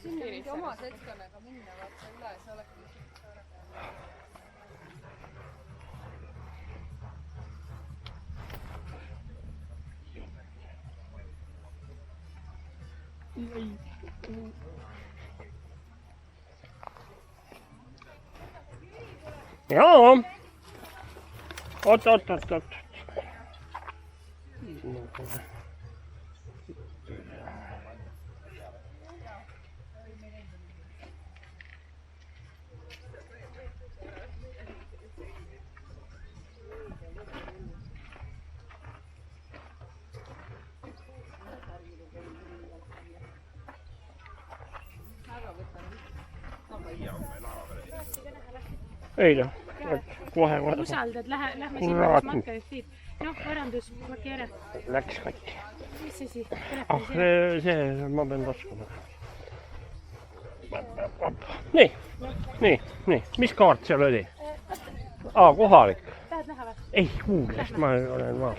Sinna mingi oma seltskonnaga minna, vaata üle, see oleks Jaa. Oot. Ei noh, kohe. Usaldad, lähme sinna, kus matka just siit. Noh, varandus, marki ära. Läks katki. Mis see siis? See, ma pean taskuma. Nii. Mis kaart seal oli? Kohalik. Tahad näha või? Ei, Google'ist ma olen maal.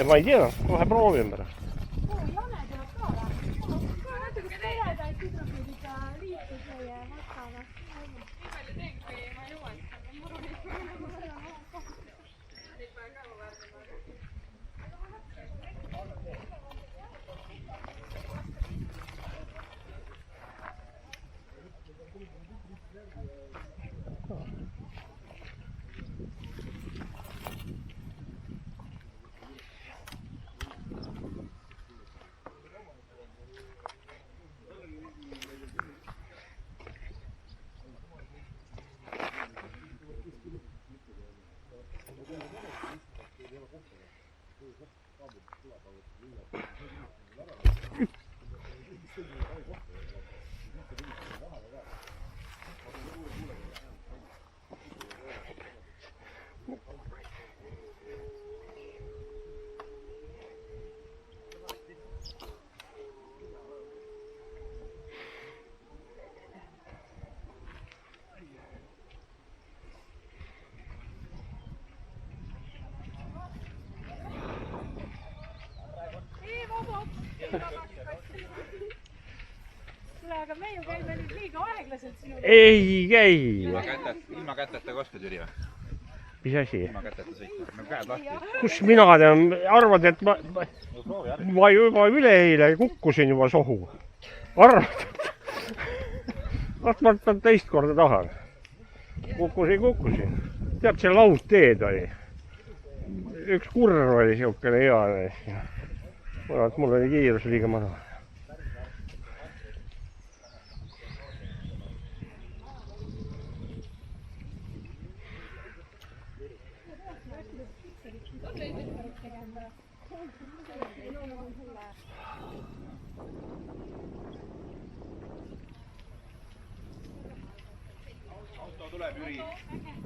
Ma ei tea, kohe proovin pärast. Aga me ju käime nüüd liiga aeglaselt sinu. Ei käi. Ilma käteta oskad, Jüri või? Mis asi? Ilma käteta sõita. No käed lahti. Kus mina tean, arvad, et ma juba üleeile kukkusin juba sohu. Arvad, et ma teist korda tahan. Kukkusin. Tead, see laudteed oli. Üks kurr oli siukene hea. Mul oli kiirus liiga madal.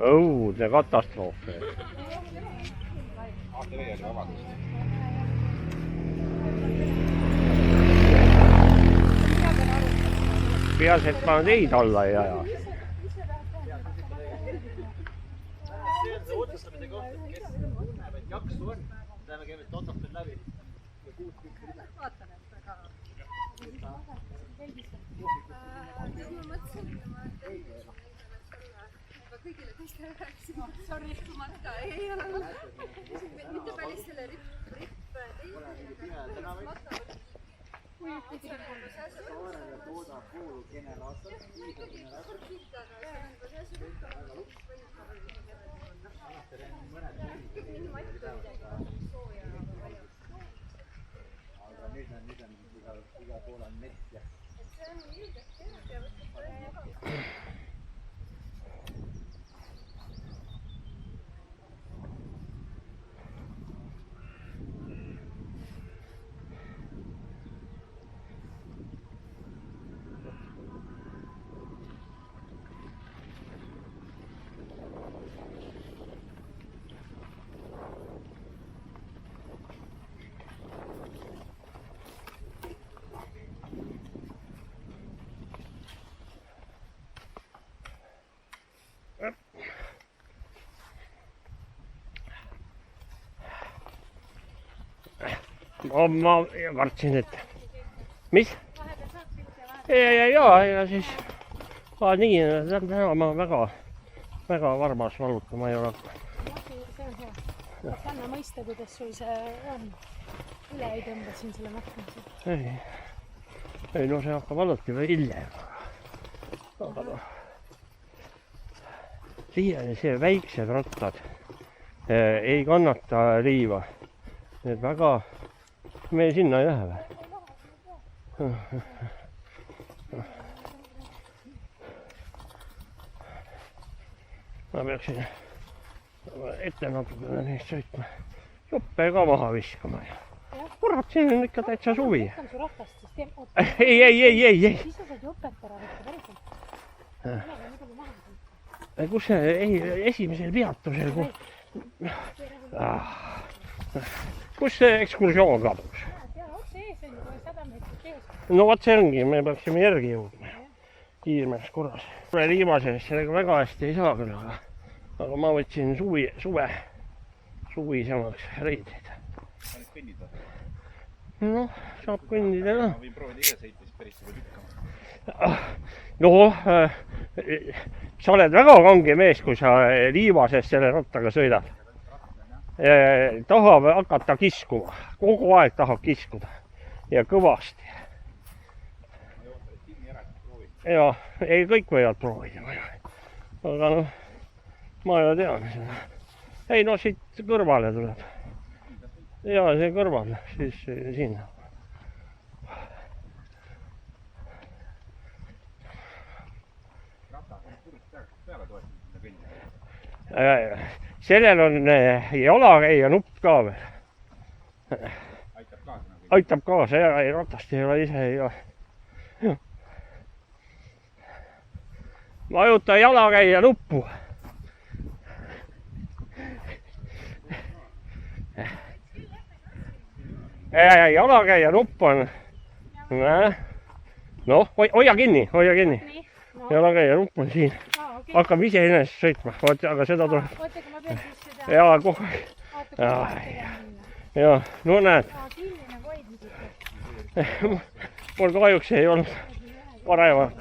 Õudne katastroof. Peas, et ma teid alla ei aja. See on see otsustamise koht, et kes tunneb, et jaksu on. Läheme käime totalt veel läbi. Ja kuud kõik üle. vaatan, et aga... Ma mõtlesin, et ma kõigile teistele rääkisime. Sorry, matka ei ole. Mitte päris selle ripp Saarele toodab pool generaatorit, viiga generaator. Aga nüüd on iga pool on mett ja... See on ilgelt tead ja võttes väga. ma kartsin, et mis? Ja siis nii, täna ma väga varmas valutama ei ole. See on hea. Anna mõista, kuidas sul see on. Üle ei tõmba siin selle matkamise. Ei, no see hakkab alati või hiljem. Aga noh. See väiksed rattad ei kannata liiva. Need väga... Me sinna ei lähe või? Ma peaksin ette natukene neist sõitma. Joppe ka maha viskama. Kurat, siin on ikka täitsa suvi. Võtame su ratast, siis teem... Ei. Siis sa saad jopet ära võtta päriselt. Kus see esimesel peatusel? Kus see ekskursioon kadus? No vaat see ongi, me peaksime järgi jõudma. Kiirmees korras. Liivases sellega väga hästi ei saa küll, aga ma võtsin suvisemaks reidid. Noh, saab kõndida ka. Ma võin proovida ise sõita, siis päris seda lükkama. No, sa oled väga kange mees, kui sa liivases selle rattaga sõidad. Tahab hakata kiskuma. Kogu aeg tahab kiskuda. Ja kõvasti. Ja, ei kõik võivad proovida. Aga noh, ma ju tean seda. Ei, no siit kõrvale tuleb. Ja, see kõrvale, siis sinna. Sellel on jalakäija nupp ka veel. Aitab kaasa ja ratast ei ole ise ei ole. Vajuta jalakäija nuppu. Jalakäija nupp on. Noh, hoia kinni. Jalakäija nupp on siin. Hakkab ise ennast sõitma, aga seda tuleb. Oota, kui ma pean siis seda... Jaa, kogu aeg. Jaa, no näed. Mul kahjuks ei olnud paremat.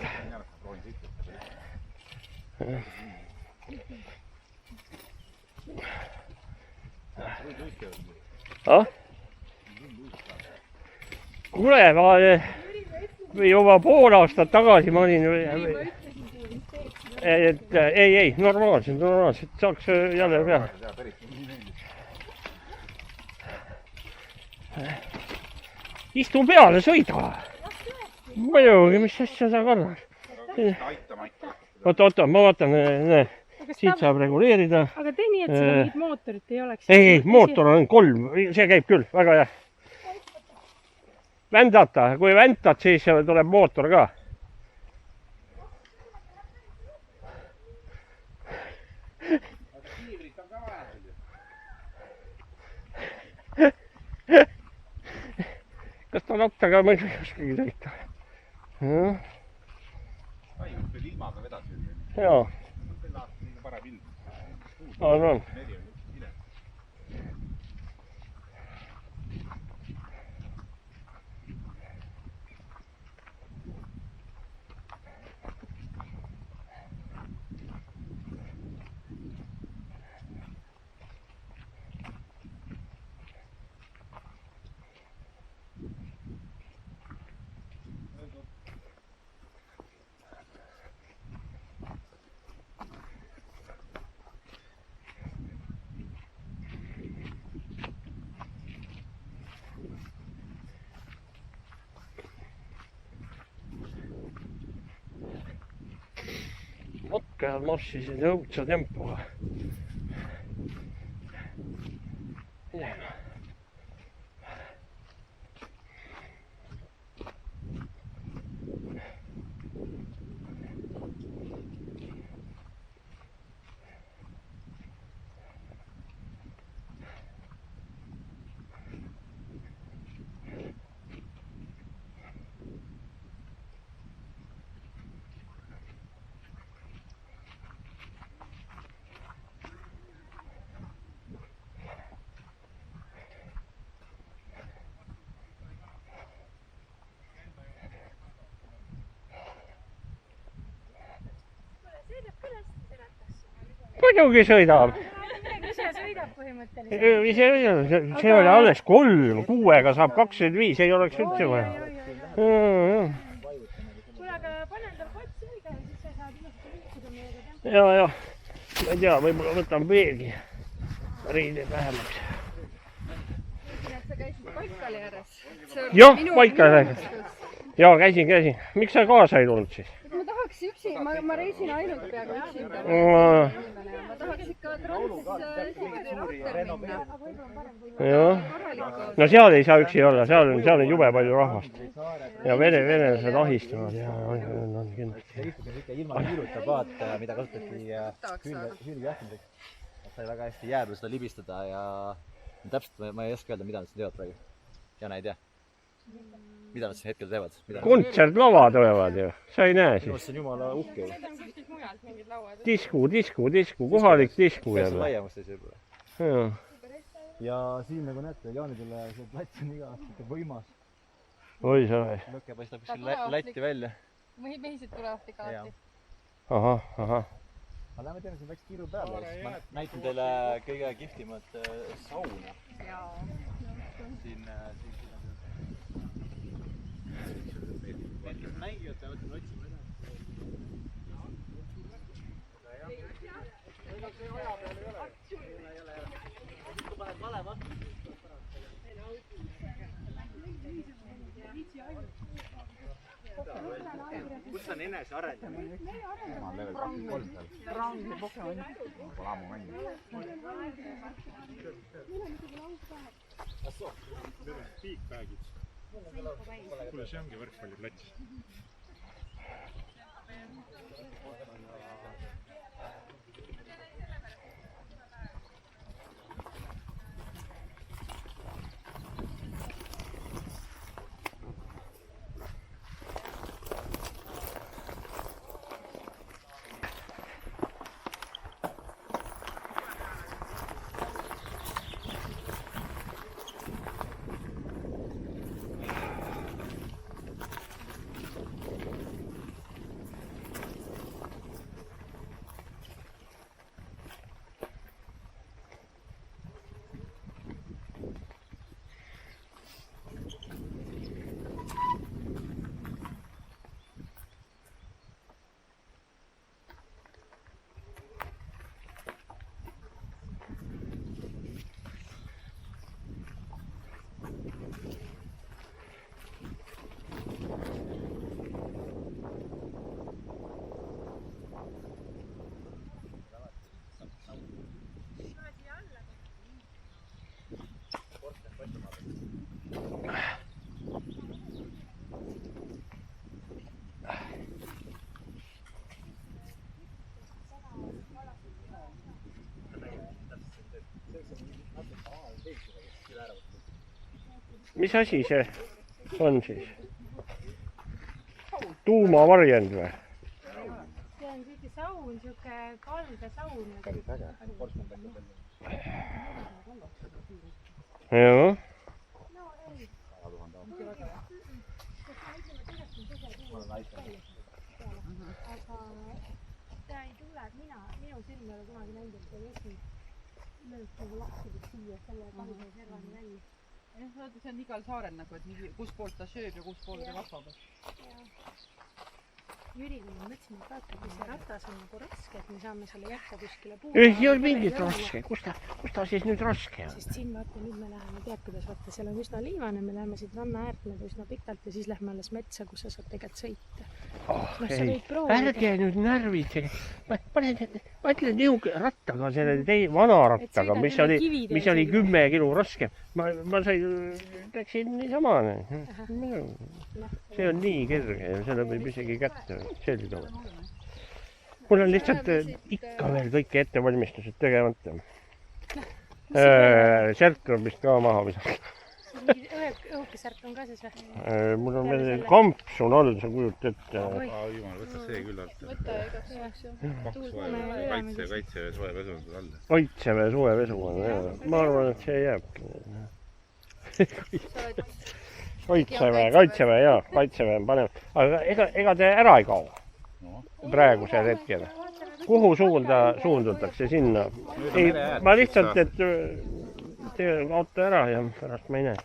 Kuule, ma juba pool aastat tagasi ma olin... Ei, normaalselt, saaks jälle peale. Istu peale, sõida. Muidugi, mis asja sa kannad? Oota, ma vaatan, siit saab reguleerida. Aga tee nii, et seda mingit mootorit ei oleks. Ei, mootor on 3, see käib küll, väga hea. Vändata, kui väntad, siis tuleb mootor ka. Kas ta rattaga ma ei oskagi sõita? Ainult veel ilmaga vedasid. Jaa. Selle aasta liiga parem ilm. On. Meri on ile. Matkajad marssisid õudse tempoga. muidugi sõidab. ise sõidab põhimõtteliselt. See oli alles 3, 6-ga saab 25, ei oleks üldse vaja. Kuule, aga panen tal kott selga ja siis sa saad ilusti liikuda meiega. Ja, ma ei tea, võib-olla võtan veelgi riided vähemaks. Sa käisid Baikali ääres. Jah, Baikali ääres. Jaa, käisin. Miks sa kaasa ei tulnud siis? Ma tahaks üksi, ma reisin ainult peaaegu üksinda. Ma tahaks ikka Siberi raudteel minna. Jah. No seal ei saa üksi olla, seal on jube palju rahvast. Ja venelased ahistavad ja on kindlasti. Ilma hiirutapaat, mida kasutati hüüni jahtimiseks. Sai väga hästi jää peal seda libistada ja täpselt ma ei oska öelda, mida nad siin teevad praegu. Jana ei tea. Mida nad siin hetkel teevad? Kontsertlava tulevad ju, sa ei näe Minu siis. see on jumala uhke. Disku, kohalik disku jälle. Laiemast ei see. Ja siin nagu näete, Jaanidele see plats on iga aasta võimas. Oi sa või. Lõkke paistab kuskil Lätti välja. Mehised tulevad ikka alati. Ahah. Aga lähme teeme siin väikse kiiru peale ja siis ma näitan teile kõige kihvtimat sauna. Siin need, kes mängivad, peavad siin otsima edasi. Kui paned vale vastu, kus on enese arendamine? Ma olen level 23 seal. Rangi Pokemoni. Pole ammu mänginud. Need on piikbägid. Kuule, see ongi võrkpalliplats. Mis asi see on siis? Tuumavarjend või? See on siuke saun, siuke kalge saun. Päris äge. Korstnad läkvad välja. Jah. Aga ta ei tule, minu silm ei ole kunagi näinud, et see vesi lööb nagu lapsida siia selle kalge servani välja. See on igal saarel nagu, et kus poolt ta sööb ja kus poolt ta kasvab. Jürile me mõtlesime, et vaata, kui see ratas on nagu raske, et me saame selle jätta kuskile puhu. Ei ole mingit raske, kus ta siis nüüd raske on? Sest siin vaata, nüüd me läheme, tead kuidas vaata, seal on üsna liivane, me läheme siit ranna äärt nagu üsna pikalt ja siis lähme alles metsa, kus sa saad tegelikult sõita. Ei, ärge nüüd närvitsege. Ma ütlen niuke rattaga, selle vana rattaga, mis oli 10 kilo raske. Ma läksin niisama. See on nii kerge ja selle võib isegi kätte selga. Mul on lihtsalt ikka veel kõik ettevalmistused tegemata. Särk on vist ka maha visata. Õhukesärk on ka siis või? Mul on veel kamps on all, sa kujut ette. Jumal, võta see küll alt. Võta igaks juhuks. Kaitseväe suvepesu on all. Kaitseväe suvepesu on, jah. Ma arvan, et see jääbki. Kaitseväe, jaa. Kaitseväe on panem. Aga ega te ära ei kao? Praegusel hetkel. kuhu suunda suundutakse sinna? Ei, ma lihtsalt, et kaota ära ja pärast ma ei näe.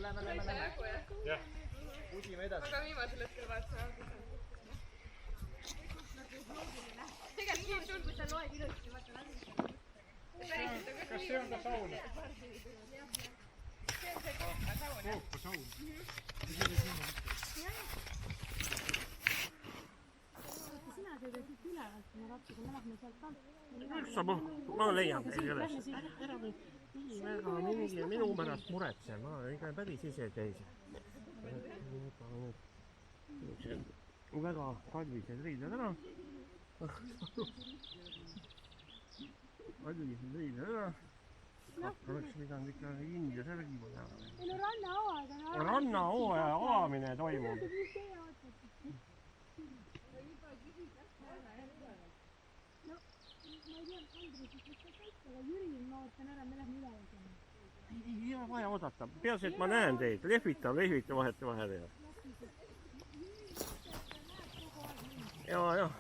Lähme. Jah. Usime edasi. Aga viimasel hetkel vaatasin tegelikult kui sa loed ilusti, vaata läbi. Kas see on ka saun? Ka saun. Sina teed siit ülevalt, kui me rapsiga, me lähme sealt alt. Ma leian teil üles. Minu pärast muretse, ma ikka päris ise teise. Väga kalvised riided ära. Kalvised riided ära. Oleks pidanud ikka India särgi panema. Ei no rannahooaeg on avamine. Rannahooaja avamine toimub. No, ma ei tea, Andres ütles ka kõik, aga Jüri ma ootan ära, me lähme üle. Ei ole vaja oodata. Peaasi, et ma näen teid. Lehvita vahete vahele. Ja.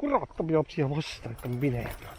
Kurat, ta peab siia vastu, et on minema.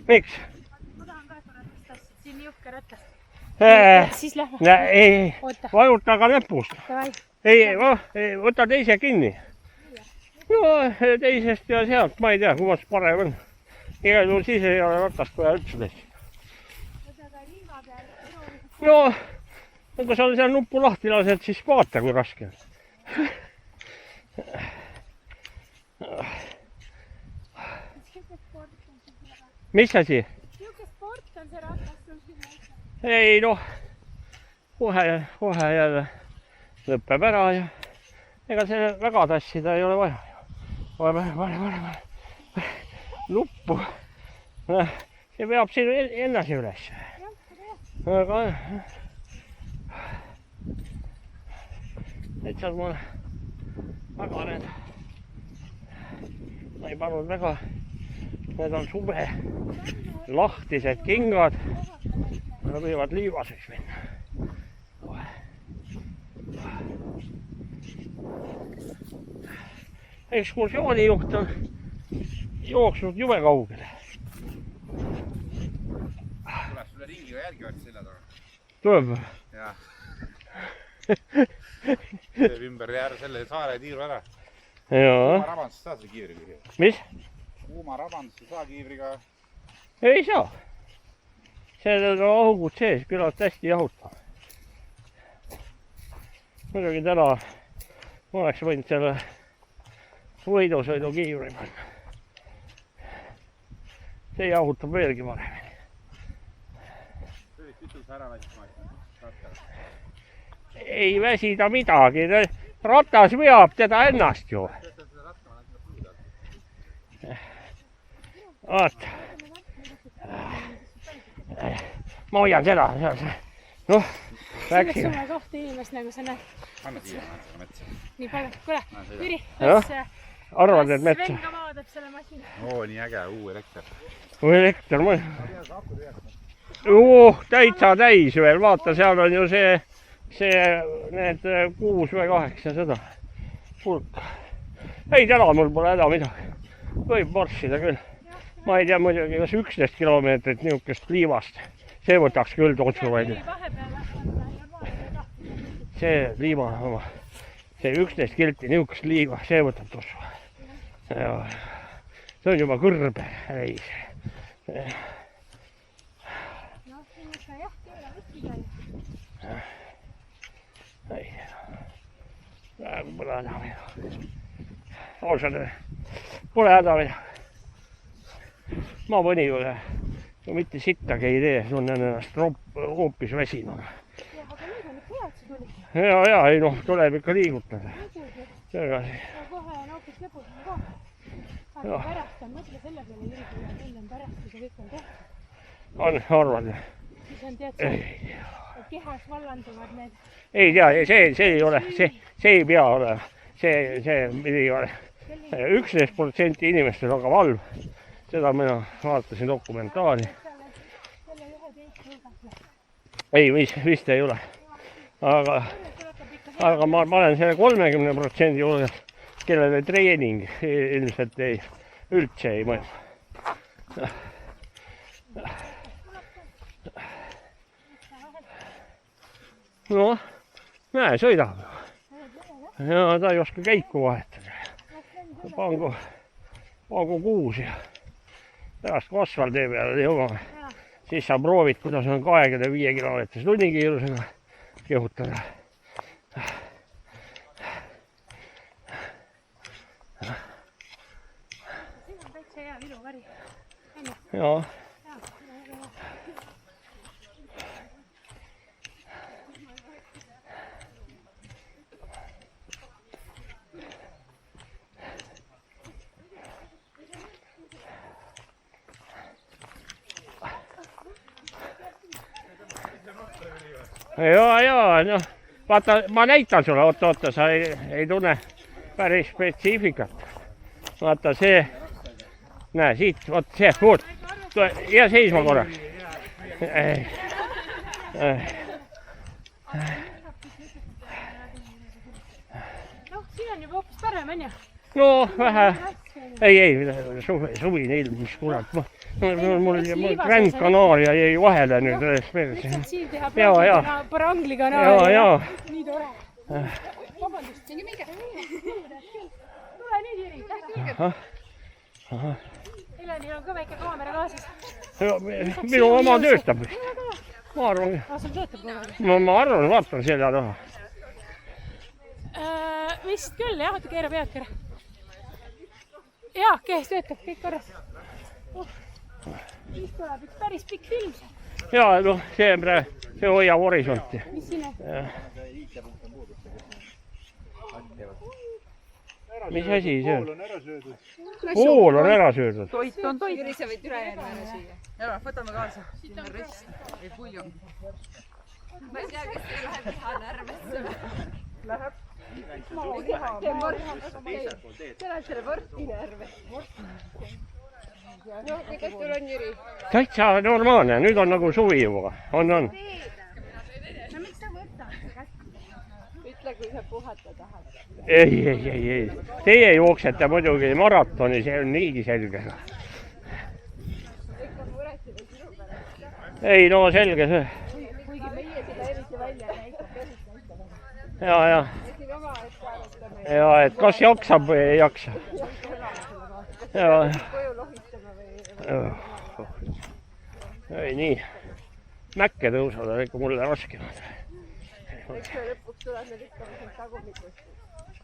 miks? ma tahan ka korra ratast, siin nii uhke ratas. Siis lähme. Ei, Oota. vajuta aga näpust. Davai. Ei, võta teise kinni. No teisest ja sealt, ma ei tea, kummas parem on. Igal juhul siis ei ole ratast vaja üldse teist. No, kui sa seal nuppu lahti lased, siis vaata, kui raske on. Mis asi? Niuke sport on see ratas. Ei noh, kohe jälle lõpeb ära ja ega see väga tassida ei ole vaja. Pane nuppu. See veab sinu ennast üles. Aga et seal ma maganen. Ma ei pannud väga. Need on suve lahtised kingad. Nad võivad liivaseks minna. Ekskursioonijuht on jooksnud jube kaugele. Tuleb sulle ringiga jälgi varsti selja taga. Tuleb? Jah. Teeb ümber selle saare tiiru ära. Jaa. Kuuma rabandust saa selle kiivriga. Mis? Kuuma rabandust ei saa kiivriga. Ei saa. Sellel on augud sees, küllalt hästi jahuta. Muidugi täna oleks võinud selle võidusõidu kiivri panna. See jahutab veelgi paremini. Kütus ära väsima. Ei väsida midagi. Ratas veab teda ennast ju. Vaata. Ma hoian seda. Noh, läksin. Sulle kohta inimest, nagu sa näed. Anna siia metsa. Nii palju. Kuule, Jüri, Arvad, et metsa? Sven ka vaadab selle masina. Oo, nii äge, elekter. Elekter, täitsa täis veel. Vaata, seal on ju need 6 või 8 seda pulk. Ei, täna mul pole häda midagi. Võib marssida küll. Ma ei tea muidugi, kas 11 kilomeetrit niisugust liivast. See võtaks küll totsu välja. See liiva oma. See 11 kilti niisugust liiva, see võtab totsu. See on juba kõrbe reis. Praegu pole häda midagi. Ausalt, pole häda midagi. Ma mõnikord mitte sittagi ei tee, tunnen ennast hoopis väsinud. Ja, ei noh, tuleb ikka liigutada. Kohe on hoopis lõpus ka. Aga pärast on, mõtle selle peale Jüri, enne pärast, kui see kõik on tehtud. On, arvad? Siis on tead see, et kehas vallanduvad need. Ei tea, see ei ole, see ei pea olema. See ei ole. 11% inimestel on ka valv. Seda mina vaatasin dokumentaali. Ei, vist ei ole. Aga ma panen selle 30% juurde, kellele treening ilmselt üldse ei mõju. Noh, näe, sõidab. Ja ta ei oska käiku vahetada. Pangu 6 ja pärast kui asfaldi peale jõuame, siis sa proovid, kuidas on 25 kilomeetris tunnikiirusega kehutada. Siin on täitsa hea viluvari. Jaa. Jaa, noh, vaata, ma näitan sulle, oota, sa ei tunne päris spetsiifikat. Vaata see, näe siit, vaata see, ja seisma korraks. Noh, siin on juba hoopis parem, on ju? No, ei, suvine ilm, mis kurat. Mul Grand Canaria jäi vahele nüüd. Lihtsalt siin teha Ja. pranglikanaalia. Ja. Nii tore. Vabandust. Tule nüüd, Jüri. Helenil on ka väike kaamera kaasas. Minu oma töötab. Ma arvan, Sul töötab kogu ma arvan, vaatan selja taha. Vist küll, jah, ta keerab head kere. Jaa, kees töötab, kõik korras. Siis tuleb üks päris pikk film. Ja, noh, see hoiab horisonti. Mis siin on? Mis asi see on? Pool on ära söödud. Toit on toit. Jüri, sa võid ülejäänu ära süüa. Ja, võtame kaasa. Siin on rist või puljong. Ma ei tea, kes teil läheb liha närmesse. Läheb. Sa lähed selle vorsti närve. No, kuidas sul on, Jüri? Täitsa normaalne, nüüd on nagu suvi juba. On. No miks sa võtad? Ütle, kui sa puhata tahad. Ei. Teie jooksete muidugi maratoni, see on niigi selge. Ei, no selge see. Kuigi meie seda eriti välja näitab. Ja, et kas jaksab või ei jaksa. Ja. Koju lohistama või... Ei, nii. Mäkke tõusad on ikka mulle raskemad. Eks me lõpuks tuleb me lükkame siin tagumikust.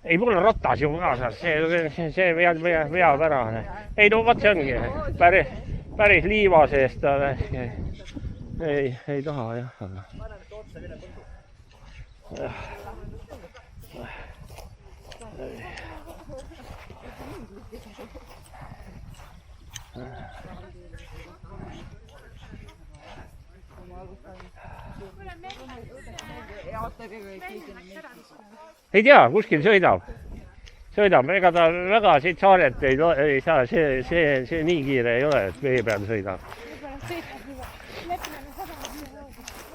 Ei, mul on ratas ju kaasas, see veab ära. Ei, no vaat see ongi. Päris liiva seest ta ei taha, jah. Ei tea, kuskil sõidab, ega ta väga siit saaret ei saa, see nii kiire ei ole, et vee peal sõidab.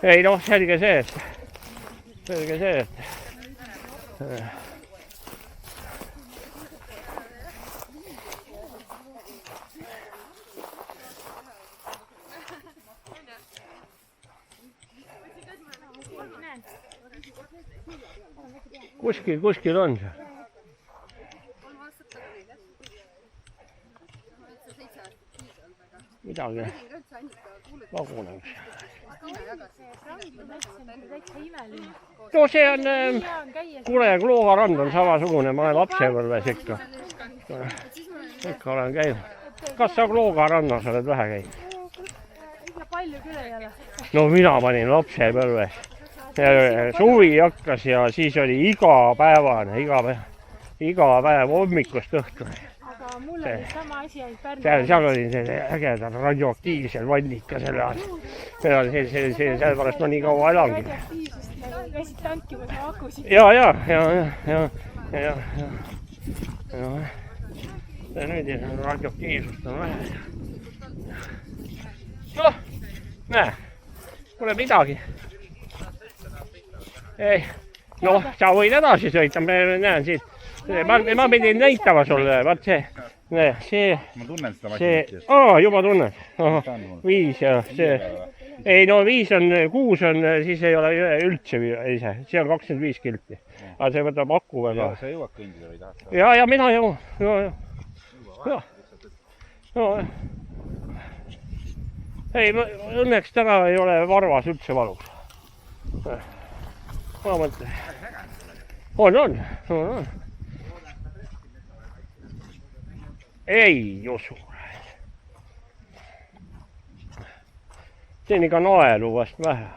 Ei noh, selge see, et kuskil on see. Midagi vagunemas. No see on, kuule, Kloogarand on samasugune, ma olen lapsepõlves ikka olen käinud. Kas sa Kloogarannas oled vähe käinud? Ja palju küll ei ole. No mina panin lapsepõlves. Suvi hakkas ja siis oli iga päev hommikust õhtuni. Aga mul oli sama asi ainult Pärnu. Seal oli see ägedal radioaktiivsel vannika selle all. Sellepärast ma nii kaua elangi. Radioaktiivsust nagu käisid tankimas akusid. Ja. Nüüd radioaktiivsust on vähe. Noh, näe, pole midagi. Ei, noh, sa võid edasi sõita, ma näen siit. Ma pidin näitama sulle, vaat see. Ma tunnen seda masinit. Juba tunnen. 5 ja see. Ei, no 5 on, 6 on, siis ei ole üldse ise. See on 25 kilti. Aga see võtab aku väga. Sa jõuad kõndida või tahad? Ja mina jõuan. Ei, õnneks täna ei ole varvas üldse valus. Ma mõtlen. On. Ei usu. See on ikka naelu vast vähe.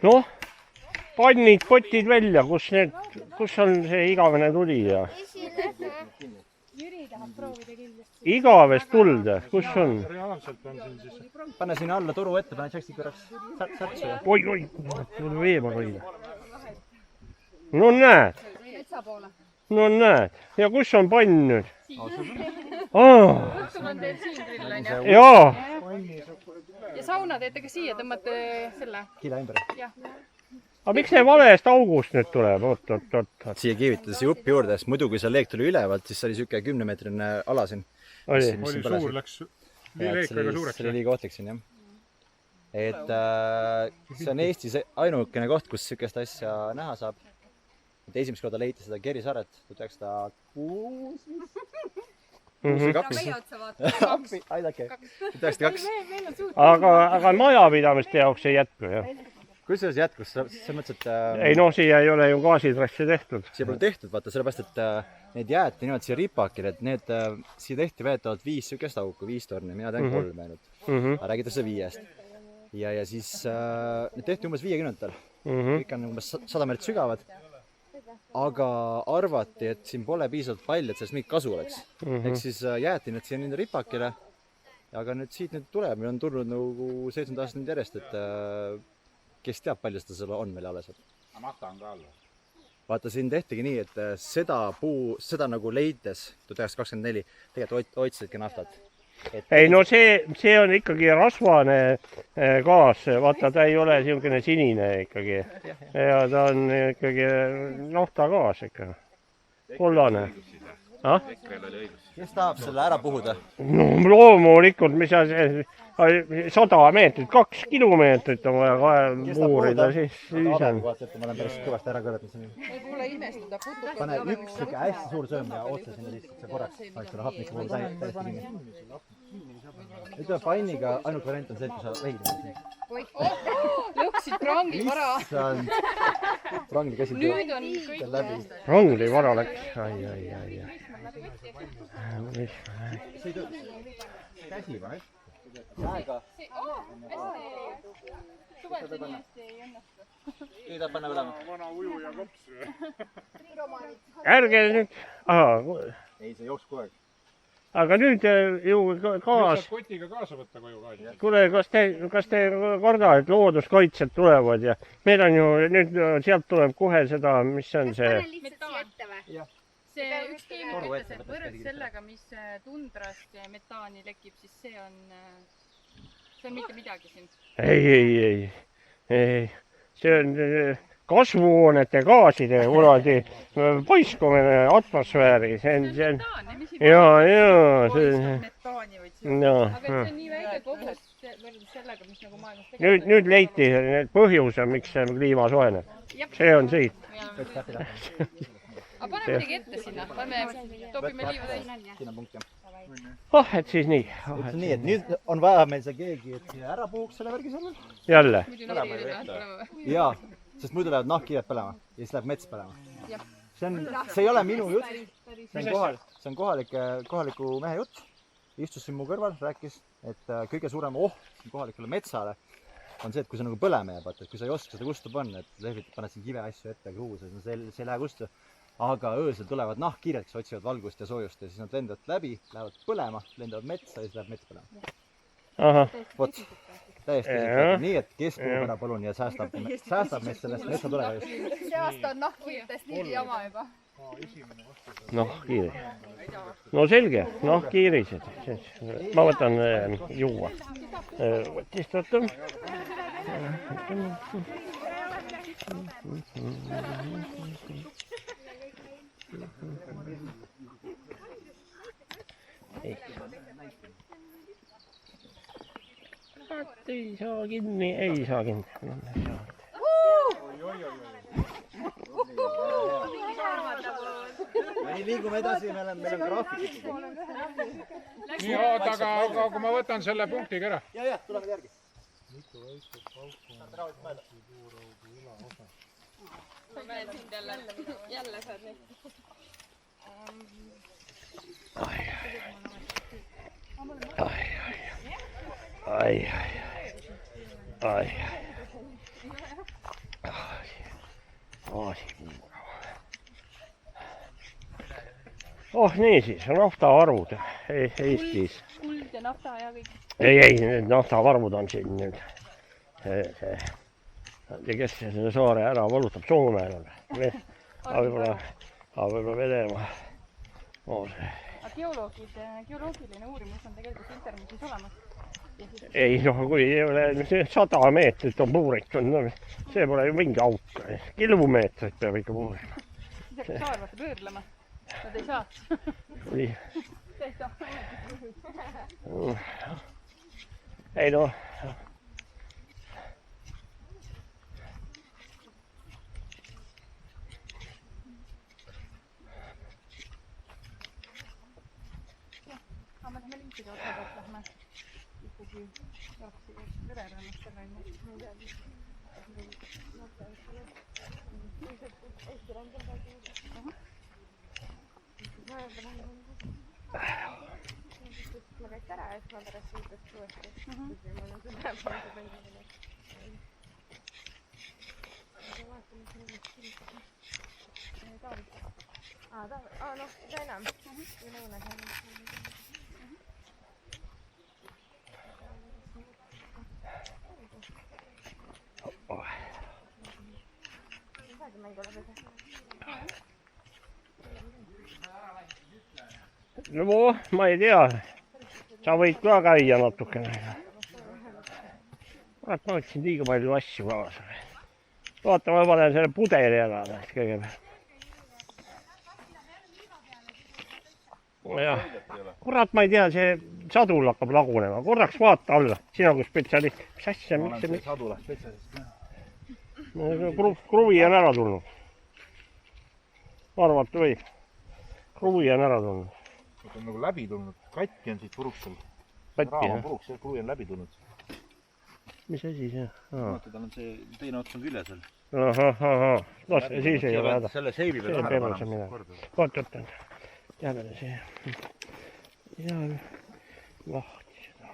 Noh, pannid, potid välja, kus on see igavene tuli ja Jüri tahab proovida kindlasti. igavest tuld, kus on? reaalselt on siin siis pane sinna alla toru ette, pane tšeksti korraks särtsu ja Oi, tuli veemal hoida. No näed, Metsa poole. no näed. Ja kus on pann nüüd? Õhtul on teil siin grill, on ju? Jaa, Ja sauna teete ka siia, tõmbate selle. kile ümber. Jah. aga miks see valest august nüüd tuleb? Oot. Siia kiivitas juppi juurde, sest muidu kui see leek tuli ülevalt, siis oli siuke 10-meetrine ala siin. Oli. oli suur, läks leek väga suureks. See oli liiga ohtlik siin, jah. Et see on Eestis ainukene koht, kus siukest asja näha saab. Et esimest korda leiti seda Kerisaaret 1906. Meie otsa vaata. Aidake. 1902. Aga majapidamiste jaoks ei jätku, jah? Kusjuures jätkus, selles mõttes, et Ei noh, siia ei ole ju gaasitrasse tehtud. siia pole tehtud, vaata, sellepärast, et need jäeti nimelt siia ripakile, et need siia tehti veetavalt 5 siukest auku, 5 torni, mina tean 3 ainult. Aga räägitakse 5-st. Ja siis need tehti umbes 50-ndatel. Kõik on umbes 100 meetrit sügavad. Aga arvati, et siin pole piisavalt palju, et sellest mingit kasu oleks. Ehk siis jäeti need siia nende ripakile. Aga nüüd siit nüüd tuleb, meil on tulnud nagu 7 aastat nüüd järjest, et kes teab, palju seda seal on meil alles. aga nafta on ka all. Vaata, siin tehtigi nii, et seda nagu leides 1924 tegelikult hoidsidki naftat. Ei no see on ikkagi rasvane gaas, vaata ta ei ole niisugune sinine ikkagi. Ja ta on ikkagi naftagaas ikka. Kollane. EKRE-l oli õigus. Kes tahab selle ära puhuda? No loomulikult, mis sa 100 meetrit, 2 kilomeetrit on vaja puurida, siis on. Vaata, et ma olen päris kõvasti ära kõrvetnud siin. Ei kuule imestuda, putukad. Pane üks siuke hästi suur sööm ja otsa sinna lihtsalt see korraks. Saaks selle hapniku puhul täiesti kinni. Ütleme, panniga ainult variant on see, et kui sa veidi. Lõhksid prangi vara. Prangli käsi Nüüd on kõik läbi. Rangli vara läks. Ai. Käsi paned. Käega. Suvel see nii hästi ei õnnestu. Ei taha panna põlema. vana ujuja kops. Ärge nüüd, Ei, see jooks kogu aeg. aga nüüd ju gaas. saab kotiga kaasa võtta koju ka. Kuule, kas te korda, et looduskaitsjad tulevad ja meil on ju nüüd sealt tuleb kohe seda, mis on see? See üks keemik ütles, et võrreldes sellega, mis tundrast metaani lekib, siis see on mitte midagi siin. Ei. See on kasvuhoonete gaaside kuradi paiskumine atmosfääri. See on. Jaa. Metaani võid siin. Aga see on nii väike kogus võrreldes sellega, mis nagu maailmas tegelikult. Nüüd leiti põhjus, miks see kliima soojeneb. See on siit. Aga pane midagi ette sinna, topime liiva täis. Siin on punkt, jah. Et siis nii. Ütleme nii, et nüüd on vaja meil see keegi, et ära puhuks selle värgi selle. Jälle. Jaa, sest muidu lähevad nahkkiired põlema ja siis läheb mets põlema. See ei ole minu jutt. See on kohaliku mehe jutt. Istus siin mu kõrval, rääkis, et kõige suurem oht kohalikule metsale on see, et kui see nagu põlema jääb, et kui sa ei oska seda kustu panna, et lehvitad, paned siin kive asju ette, kruuse, see ei lähe kustu. Aga öösel tulevad nahkkiired, kes otsivad valgust ja soojust ja siis nad lendavad läbi, lähevad põlema, lendavad metsa ja siis läheb mets põlema. Vot, täiesti käsitleda. Nii, et kes puhub ära palun ja säästab meist sellest metsaturega just. See aasta on nahkkiiritest nii jama juba. noh, kiiri. No selge, noh, kiirised. Ma võtan juua. Võtist võtan. Ei saa kinni, ei saa kinni. Nii liigume edasi, meil on graafik. Nii, oota, aga kui ma võtan selle punktiga ära. Ja, tuleme järgi. Jälle saad neid. Oh niisiis, naftavarvud Eestis. Kuld ja nafta ja kõik. Ei, need naftavarvud on siin nüüd. Ja kes selle saare ära valutab? Soome enam. Võib-olla Venemaa. Geoloogiline uurimus on tegelikult internetis olemas. Ei noh, kui ei ole 100 meetrit on puuritud, see pole ju mingi auk. Kilomeetrit peab ikka puurima. Isegi saar vaata pöörlema. Nad ei saa. Ei noh. Aga me lähme linkide otsa pealt lähme ikkagi jalgsi ülerannast selle Ma käiks ära ja siis ma pärast sõidust uuesti. Mul on seda palju. Noh, seda enam. No ma ei tea, sa võid ka käia natukene. Ma võtsin liiga palju asju kaasa. Vaata, ma panen selle pudeli ära kõigepealt. Jah. Kurat, ma ei tea, see sadul hakkab lagunema. Korraks vaata alla, sina kui spetsialist. Mis asja, miks see... Sadula spetsialist. Kruvi on ära tulnud. Arvata võib. Kruvi on ära tulnud. See on nagu läbi tulnud. Katki on siit puruksel. Raam on puruks, kruvi on läbi tulnud. Mis asi see? Vaata, tal on see teine ots on külje seal. Ahah. No siis ei ole häda. Selle seibi peal ära panema. Oot. Jälle see. Ja lahti seda.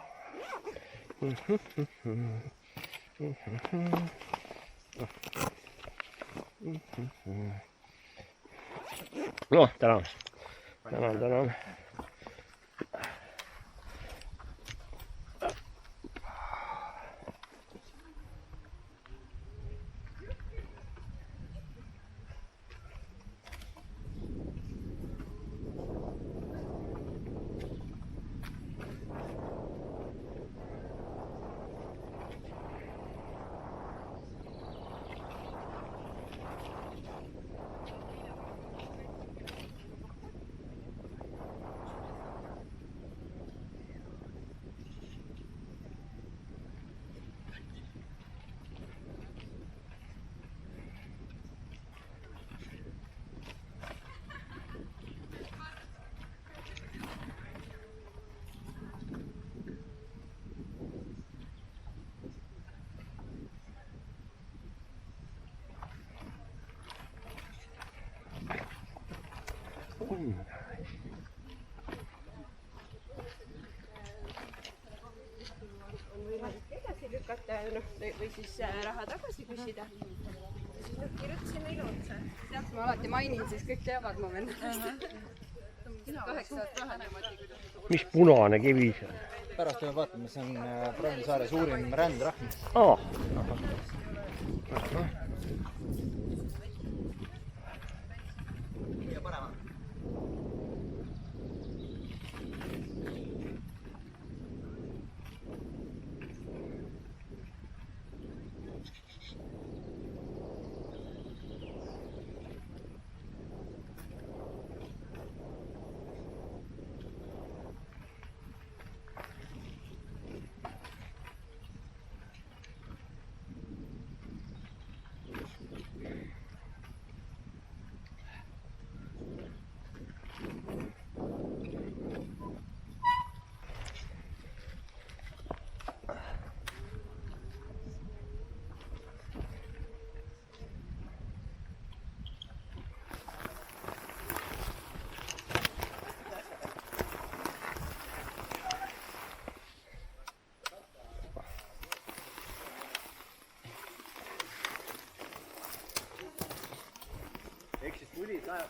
Noh, tänan. Edasi lükata või siis raha tagasi küsida. Siis kirjutasin neile otsa. Sealt ma alati mainin, siis kõik teavad mu vennast. 8 raha. Mis punane kivi see on? Pärast me vaatame, see on Brandsaare suurim rändrahm.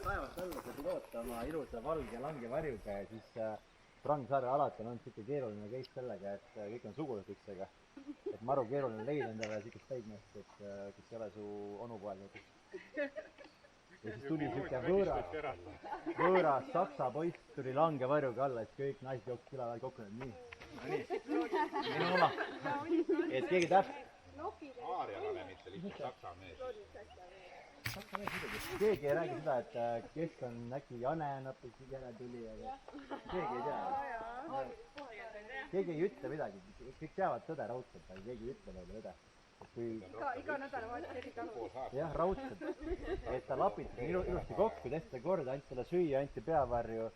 taevast alla sa piloota oma ilusa valge langevarjuga ja siis Prangsaare alati on olnud siuke keeruline case sellega, et kõik on sugulased ükstega. Et maru keeruline leida endale siukest täidmeest, et kes ei ole su onupoeg näiteks. Ja siis tuli siuke võõras saksa poiss tuli langevarjuga alla, et kõik naised jooksid küla vahel kokku. Nii. Minu oma. Et keegi täpselt. Aarjalale, mitte lihtsalt saksa mees. Keegi ei räägi seda, et kes on äkki Jane nappis jälle tuli, aga keegi ei tea. Keegi ei ütle midagi, kõik teavad tõde raudselt, aga keegi ei ütle meile tõde. Iga nädalavahetus eri talu. Jah, raudselt. Et ta lapitas ilusti kokku, tehti ta korda, anti talle süüa, anti peavarju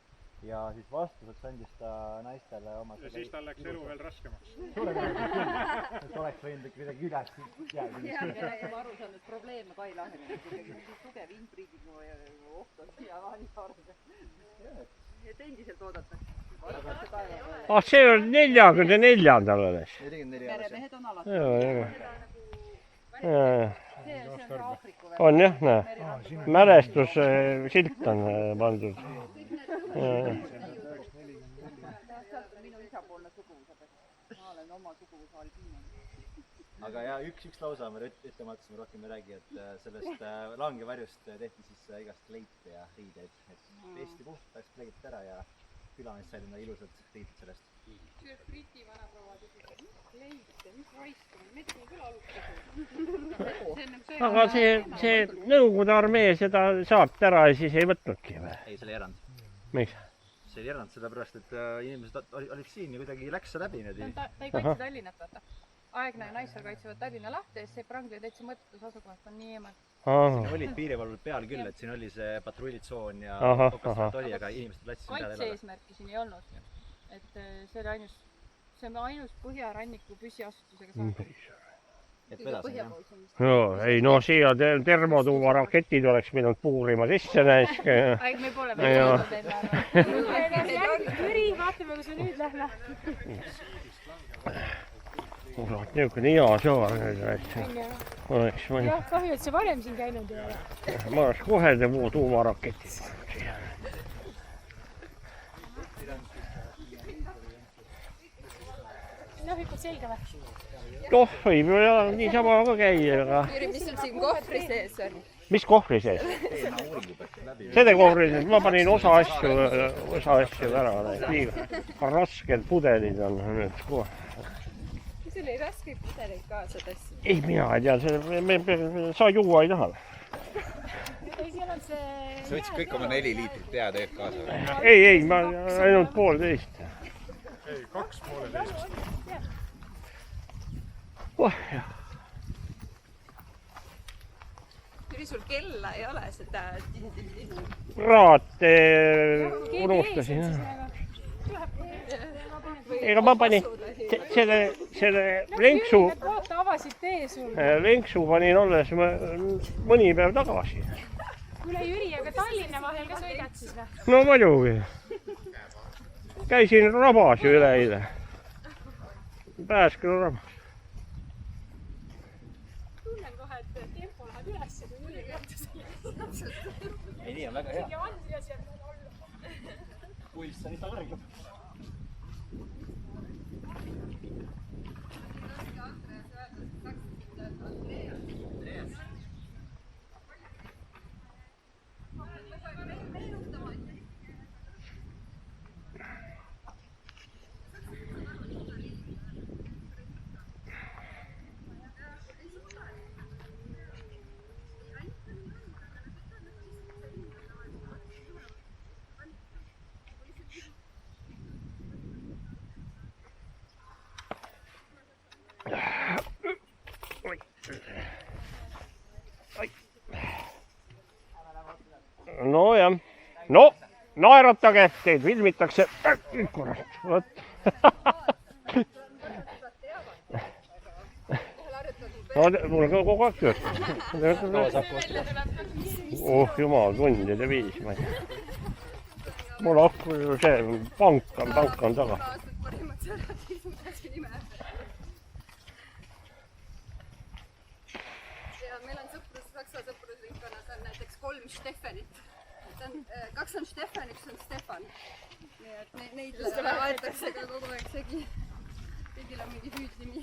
ja siis vastuseks andis ta naistele oma... Ja siis tal läks elu veel raskemaks. Suure tõenäoliselt küll, et oleks võinud midagi üles jääda. Ma aru saan, et probleeme ka ei lahenenud, ikkagi tugev intriigiga oht on siia vaanivarga. Et endiselt oodatakse. See on 44-ndal alles. 44 meremehed on alati. See on ka Aafriku veel. On jah, näe. Mälestussilt on pandud. Minu isapoolne suguvõsa. Ma olen oma suguvõsa alpiinal. aga ja üks lause on veel ütlemata, me rohkem ei räägi, et sellest langevarjust tehti siis igast kleite ja riideid, et Eesti puhtaks kleiditi ära ja külamees sai enda ilusad riidid sellest. Briti vanaproua tegi kleite, mis raiskamine, me tegime küll alukese. Aga see Nõukogude armee seda saart ära ja siis ei võtnudki või? Ei, see oli erand. Miks? See oli erand sellepärast, et inimesed olid siin ja kuidagi läks see läbi niimoodi. Ta ei kaitse Tallinnat, vaata. Aegne ja Naissaar kaitsevad Tallinna lahti ja see Prangli täitsa mõttetus asukohast on nii eemalt. Siin olid piirivalved peal küll, et siin oli see patrullitsoon ja okastrat oli, aga inimesed lätsid peale elada. Kaitse-eesmärki siin ei olnud. Et see oli ainus põhjaranniku püsiasustusega saab. Et vedasin, jah. No, ei, no siia termotuumaraketid oleks pidanud puurima sisse näisk. Aeg, me pole veel jõudnud enne. Jüri, vaatame, kus me nüüd lähme. Kurat, niisugune hea saar oleks ma... Jah, kahju, et see varem siin käinud ei ole. Ma oleks kohe tuumaraketid. Noh, hüppad selga või? Noh, võib ju niisama ka käia, aga... Jüri, mis sul siin kohvri sees on? Mis kohvri sees? Selle kohvri sees ma panin osa asju ära. Liiga rasked pudelid on nüüd kohe. Sul ei raskeid pudeleid kaasa tassi? Ei, mina ei tea, sa juua ei taha. Ei, seal on see... Sa võtsid kõik oma 4 liitrit peateed kaasa või? Ei, ma ainult 1,5. Ei, 2,5. Jah. Jüri, sul kella ei ole seda... Raat unustasin. Ega ma panin selle lenksu... Vaata, avasid tee sul. Lenksu panin alles mõni päev tagasi. Kuule, Jüri, aga Tallinna vahel ka sõidad siis või? No muidugi. Käisin rabas ju üleeile. Pääskelu rabas. Tunnen kohe, et tempo läheb üles, kui Jüri kohta sellest. Ei, nii on väga hea. Ja Andreas jääb meil olla. Pulss on ikka kõrgem. No jah. No, naeratage, teid filmitakse. Kurat, võt. Mul ka kogu aeg töötab. Oh jumal, tundide viis. Mul see pank on taga. Ja meil on saksa sõprusringkonnas on näiteks 3 Steffanit. kaks on Stefan, üks on Stefan. Nii et neid vaetakse ka kogu aeg segi. Kõigil on mingi hüüdnimi.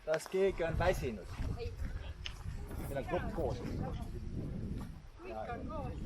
Kas keegi on väsinud? Ei. Meil on grupp koos. Kõik on koos.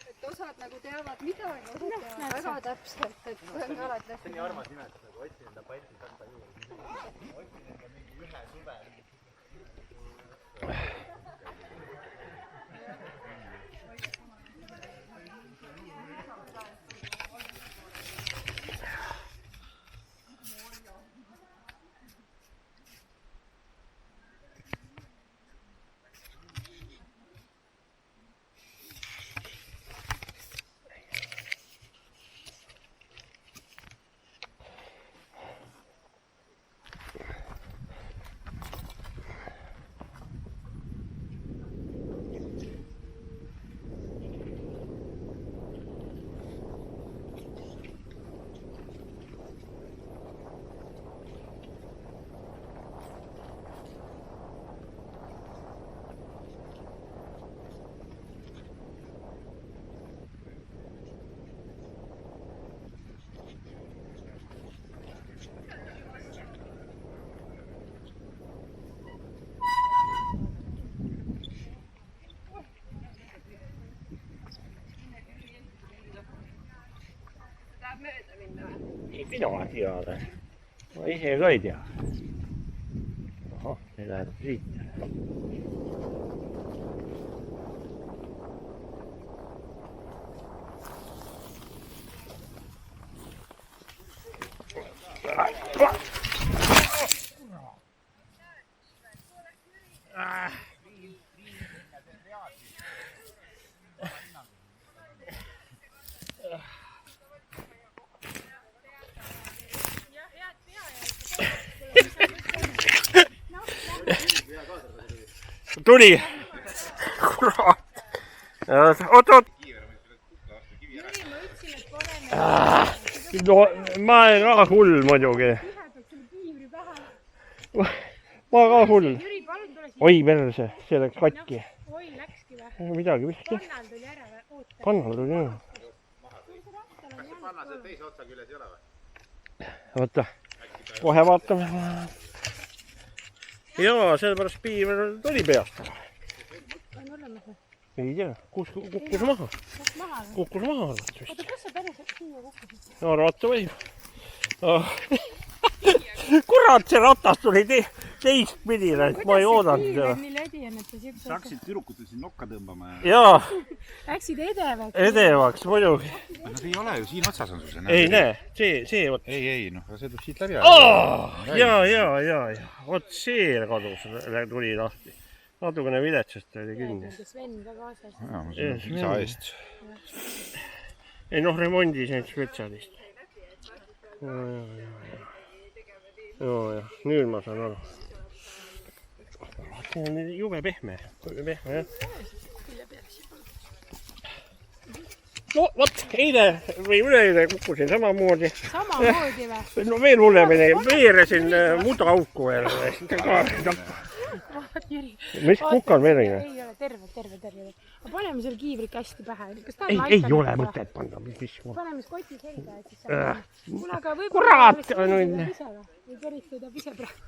Et osad nagu teavad midagi, osad teavad väga täpselt, et ongi alati See on nii armas nimetus, nagu otsin enda Balti saksa juurde. Otsin enda mingi ühe suve. mööda minna või? Ei mina tea. Ma ise ka ei tea. Ahah, see läheb siit. Tuli! Kurat! Oot! No, ma olen ka hull muidugi. Ma ka hull. Oi perse, see läks katki. Oi, läkski või? Midagi vihki. Kannal tuli ära või? Oota. Kannal tuli jah. Kas see panna see teise otsa küljes ei ole või? Oota, kohe vaatame. Jaa, sellepärast piiver tuli peast. On olemas või? Ei tea, kukkus maha. Kukkus maha. Oota, kas sa päriselt siia kukkusid? Arvata võib. Kurat, see ratas tuli teistpidi, ma ei oodanud seda. Nii lädi on, et sa siukse... Sa hakkasid tüdrukutel siin nokka tõmbama ja... Jaa. Läksid edevaks? Edevaks, muidugi. No see ei ole ju, siin otsas on sul see. Ei näe, see võt. Ei, noh, see tuleb siit läbi. Jaa. Vot see kadus, tuli lahti. Natukene viletsast oli kinni. Sven ka kaasas. Jaa, ma siin isa eest. ei noh, remondis need spetsialist. Jah, nüüd ma saan aru. See on jube pehme, jah. No vot, eile või üleeile kukkusin samamoodi. Samamoodi või? No veel hullemini, veeresin mudaauku veel. Mis kukk on verine? Ei ole, terve. Paneme selle kiivrikasti pähe. Ei ole mõtet panna. Paneme kotis heida, et siis saab. Kuule, aga Kurat! Või päris sõidab ise praegu.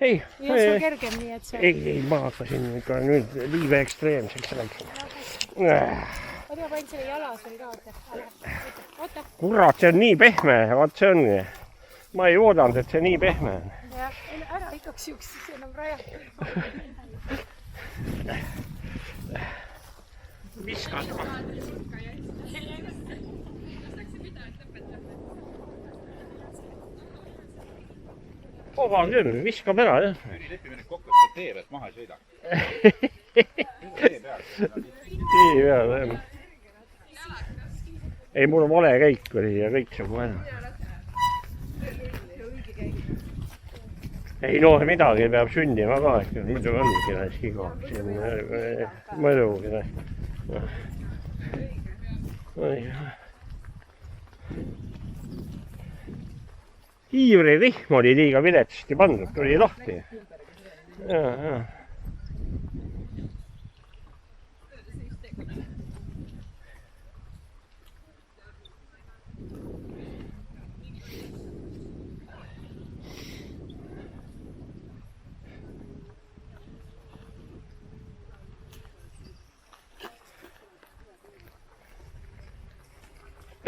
Ei ole kergem, nii et see... Ei, ma hakkasin ikka nüüd liive ekstreemseks rääkima. Oota, ma panin selle jala sul ka, oota. Kurat, see on nii pehme, vaat see ongi. Ma ei oodanud, et see nii pehme on. Jah, ära igaks juks, siis enam rajab. Viskad ma. Oga küll, viskab ära, jah. Lepime nüüd kokku, et tee pealt maha ei sõida. Tee peal, jah. Ei, mul on vale käik oli ja kõik see kohe. Ei no midagi peab sündima ka, et muidu ongi näis iga. Mõdugi näis. Hiivririhm oli liiga viletsasti pandud, tuli lahti.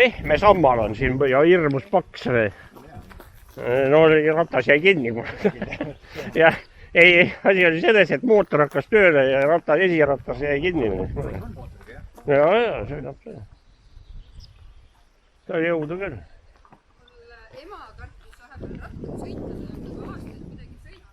Pehme sammal on siin ja hirmus paks. No ratas jäi kinni. Ja ei, asi oli selles, et mootor hakkas tööle ja esiratas jäi kinni. Ja, sõidab see. Ta oli jõudu küll. Mul ema kartus vahepeal rattu sõita, nagu aastaid midagi sõita.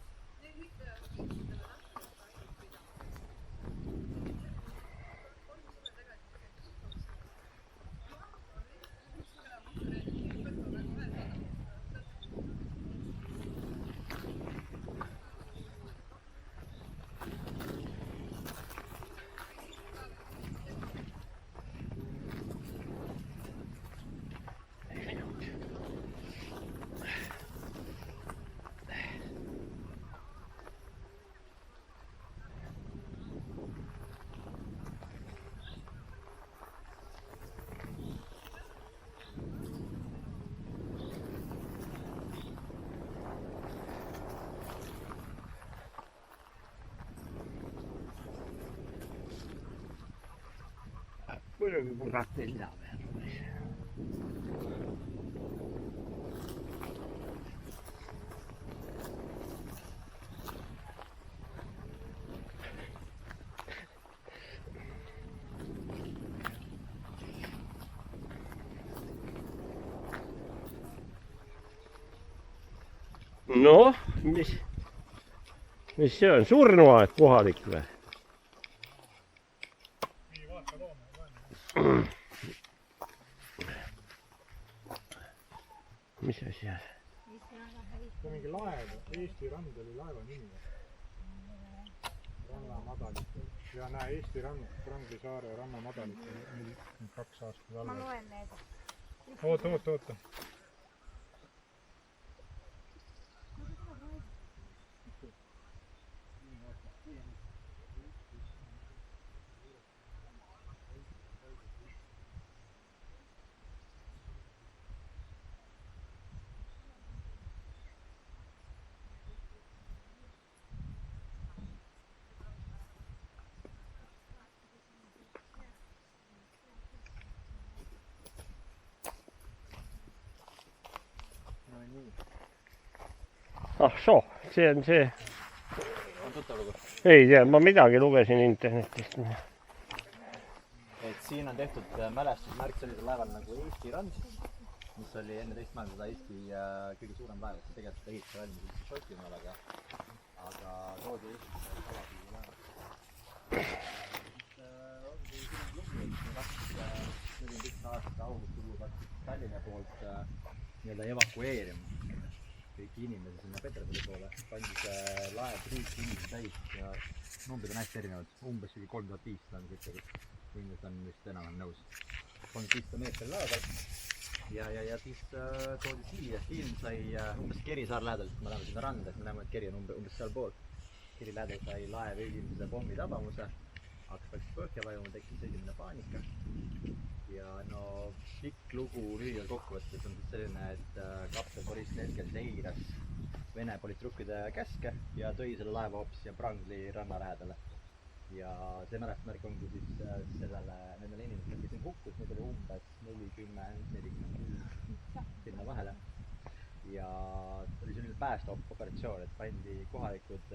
Muidugi kurat ei tea veel. Noh, mis see on, surnuaed kohalik või? Mis asi on? See on mingi laev, Eesti rand oli laeva nimi. Ranna madalikel. Ja näe, Eesti rand, Prangli-Saare ranna madalikel. 2 aastat alla. Ma loen need. Oota. Ah soo, see on see. On tuttav lugu? Ei tea, ma midagi lugesin internetist. Et siin on tehtud mälestusmärk sellisel laeval nagu Eesti rand, mis oli enne teist maailmasõda Eesti kõige suurem laev, see tegelikult ehituse valmis Šotimaal, aga toodi Eestisse kalapüügilaev. Ongi lugu, et üks aasta augustikuu hakkas Tallinna poolt nii-öelda evakueerima kõiki inimesi sinna Peterburi poole. Pandi see laev riiki inimesi täis ja numbrid on hästi erinevad. Umbes 3500 on kõik, inimesed on vist enam nõus. 3500 meetri laeval. Ja siis toodi siia. Siin sai umbes Kerisaar lähedal, me läheme sinna randa, et me näeme, et Keri on umbes seal pool. Keri lähedal sai laev esimese pommi tabamuse. Hakkas põhja vajuma, tekkis esimene paanika. Ja no pikk lugu lühidalt kokkuvõttes on siis selline, et kapten Boris Leskel seiras Vene politrukide käske ja tõi selle laeva hoopis siia Prangli ranna lähedale. Ja see mälestusmärk ongi siis nendele inimestele, kes siin hukkus, neid oli umbes 40-45 sinna vahele. Ja oli selline päästeoperatsioon, et pandi kohalikud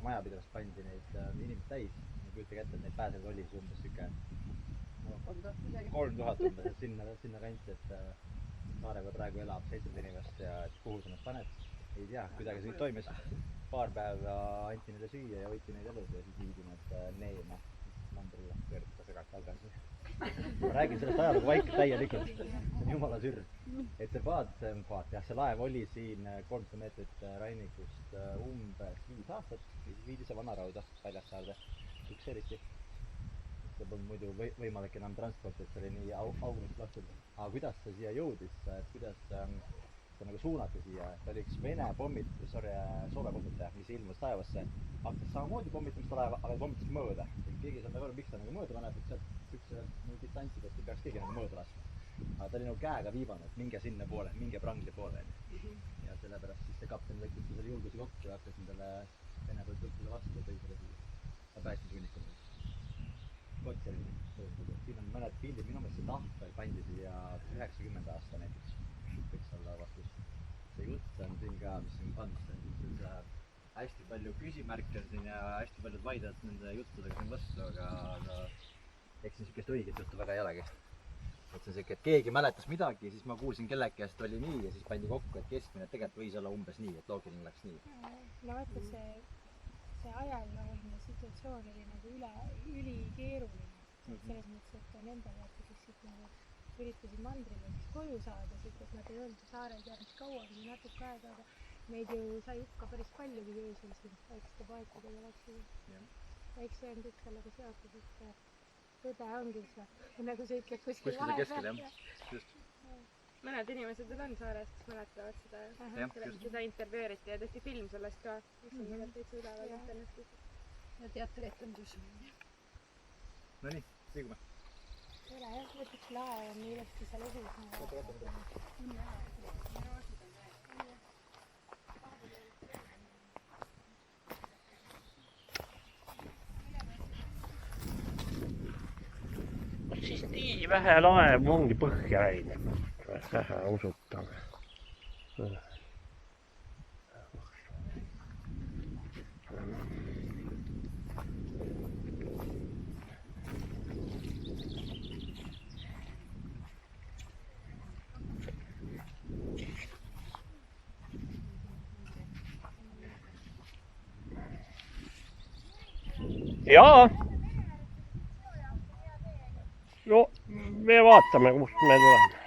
majapidavast pandi neid inimesi täis. Ma kujutage ette, et neid pääsenud oli siis umbes siuke 3000 umbes, et sinna kanti, et saare peal praegu elab 7 inimest ja et kuhu sa nad paned, ei tea, kuidagi see toimis. Paar päeva anti neile süüa ja võiti neid elus ja siis viidi nad neema mandrile pöörduda segalt algasid. Ma räägin sellest ajalugu vaikselt täielikult, see on jumala sürr. Et see laev oli siin 300 meetrit rannikust umbes 5 aastat, siis viidi see Vanarauda Paljassaarde, sukseeriti. See polnud muidu võimalik enam transporti, et see oli nii august lastud. Aga kuidas see siia jõudis, kuidas see nagu suunati siia, ta oli üks Vene Soome pommitaja, mis ilmus taevasse, hakkas samamoodi pommitama seda laeva, aga pommitas mööda. Keegi ei saa aru, miks ta nagu mööda paneb, et sealt üks distantsidest ei peaks keegi nagu mööda laskma. Aga ta oli nagu käega viibanud, et minge sinna poole, minge Prangli poole. Ja sellepärast siis see kapten võttis selle julguse kokku ja hakkas nendele Vene politrukile vastu ja tõi selle siia. Ta päästis hunnikule. Kotselini. Siin on mõned pildid, minu meelest see tahvel pandi siia 90 aasta näiteks. Võiks olla vastus. See jutt on siin ka, mis siin pandud, see hästi palju küsimärke siin ja hästi paljud vaidavad nende juttudega siin vastu, aga eks siin sükest õiget juttu väga ei olegi. Et see on siuke, et keegi mäletas midagi, siis ma kuulsin kellegi käest oli nii ja siis pandi kokku, et keskmine tegelikult võis olla umbes nii, et loogiline läks nii. No vaata see ajalooline situatsioon oli nagu ülikeeruline. Selles mõttes, et nendele, kes siit nagu üritasid mandrile koju saada, sest et nad ei olnud saarel teadnud kaua või natuke aega, aga neid ju sai hukka päris palju, kui öösel siin väikeste paikadega läksid. Eks see on kõik sellega seotud, et tõde ongi see, nagu sa ütled kuskil keskel, jah. Mõned inimesed veel on saarest, kes mäletavad seda intervjueeriti ja tehti film sellest ka, mis on tegelikult täitsa üleval internetis. Ja teatrietendus. No nii, liigume. Tule jah, võtaks lae on nii ilusti seal õhus. Siis nii vähe laevu ongi põhja läinud. Vähe usutav. Jaa. No, me vaatame, kust me tuleme.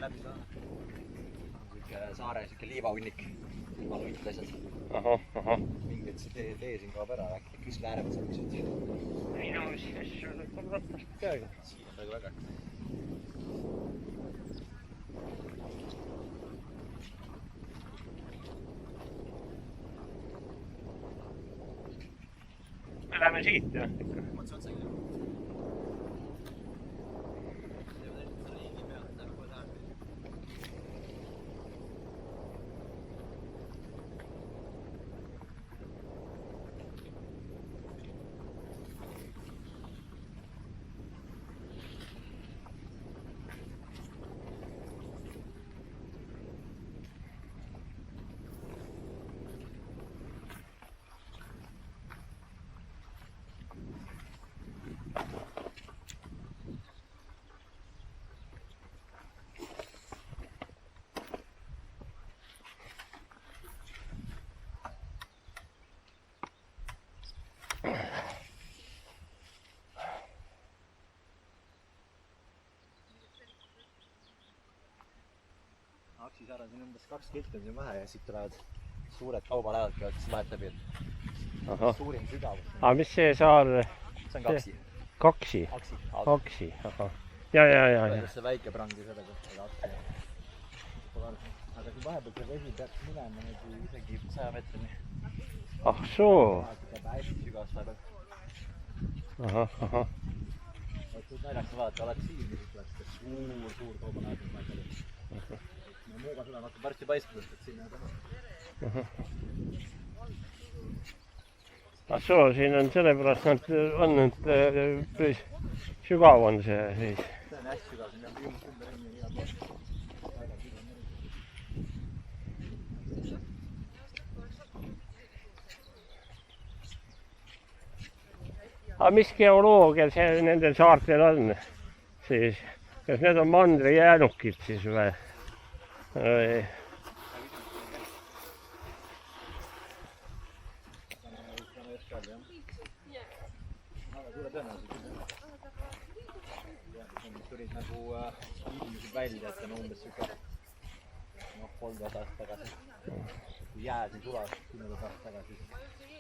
läbi saa. Siuke saare siuke liivahunnik. Liivaluit asjad. Ahah. Mingi see tee siin kaob ära, äkki küskle äärepeal saab ükselt. Ei no, mis asju nüüd on ratast peaaegu. Siin on praegu väga. Me läheme siit, jah? Mõtlesin otsagi. Aksisaar on siin umbes 2 kilti on siin vähe ja siit tulevad suured kaubalaevad käivad siis laed läbi, et suurim sügavus. Aga mis see saar? See on Kaksi. Kaksi? Kaksi, ahah. Ja. See väike prangis selle kohta, Aksi. Aga siin vahepeal see vesi peaks minema isegi 100 meetrini. Ah soo. Hästi sügavast vahepeal. Ahah. Nüüd naljaks vaadata, oled siin, siis tuleks suur kaubalaev. Muuga süda hakkab varsti paistmast, et sinna Ah soo, siin on sellepärast nad on nüüd päris sügav on see siis. See on hästi sügav, siin on ümber igal pool. Aga mis geoloogia see nendel saartel on siis? Kas need on mandri jäänukid siis või? Tulid nagu inimesed välja, et on umbes siuke 30 aastat tagasi. Kui jää siin sulas 10 aastat tagasi,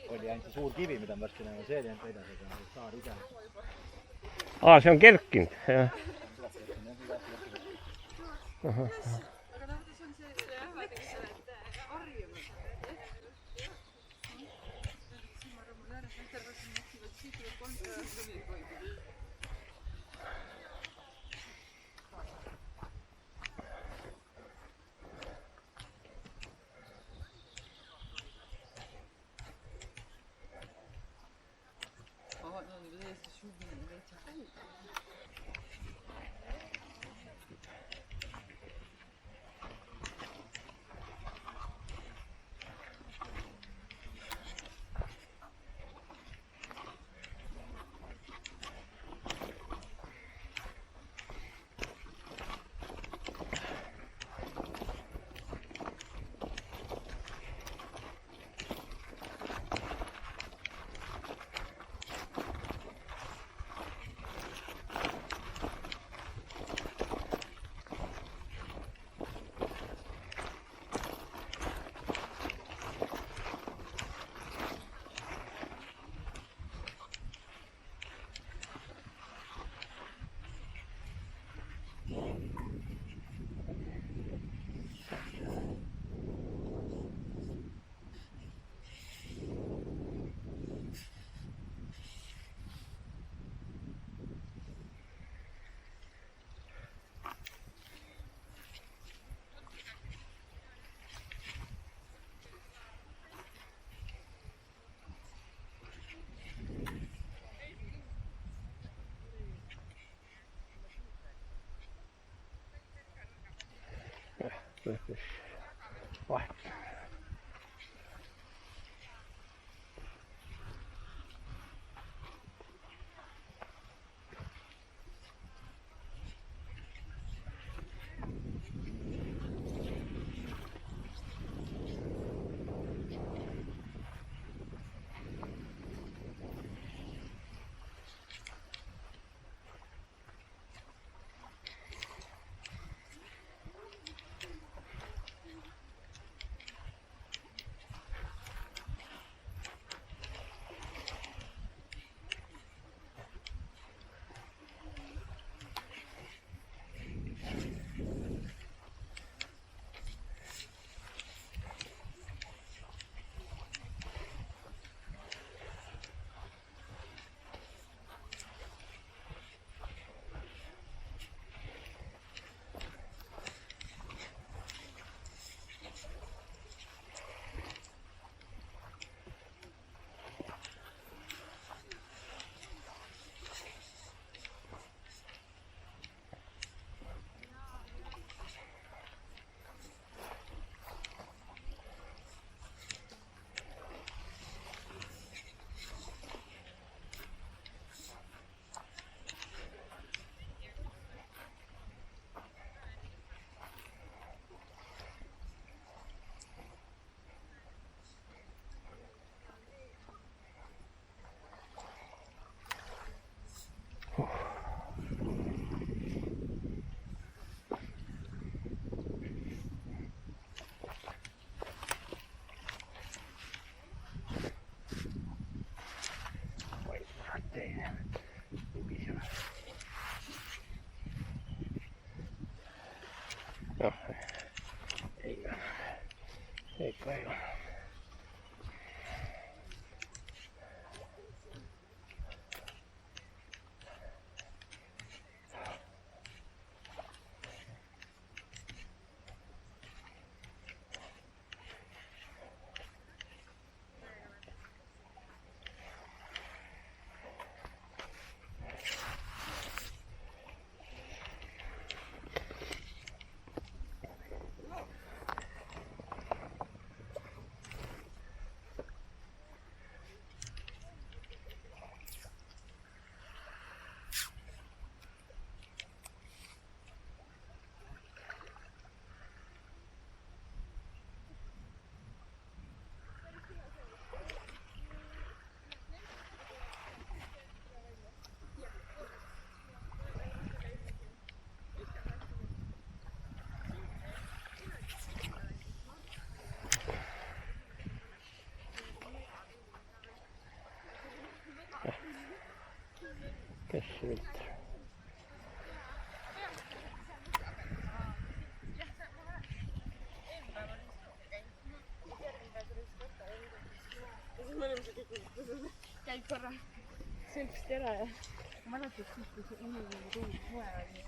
oli ainult see suur kivi, mida on varsti näha, see oli ainult edasi, aga saar ise. See on kerkinud, jah. Ahah. Noh, ikka ei ole. Kes see üldse? Käid korra sülpsti ära ja mäletad siis, kui see inimene tuli moe oli.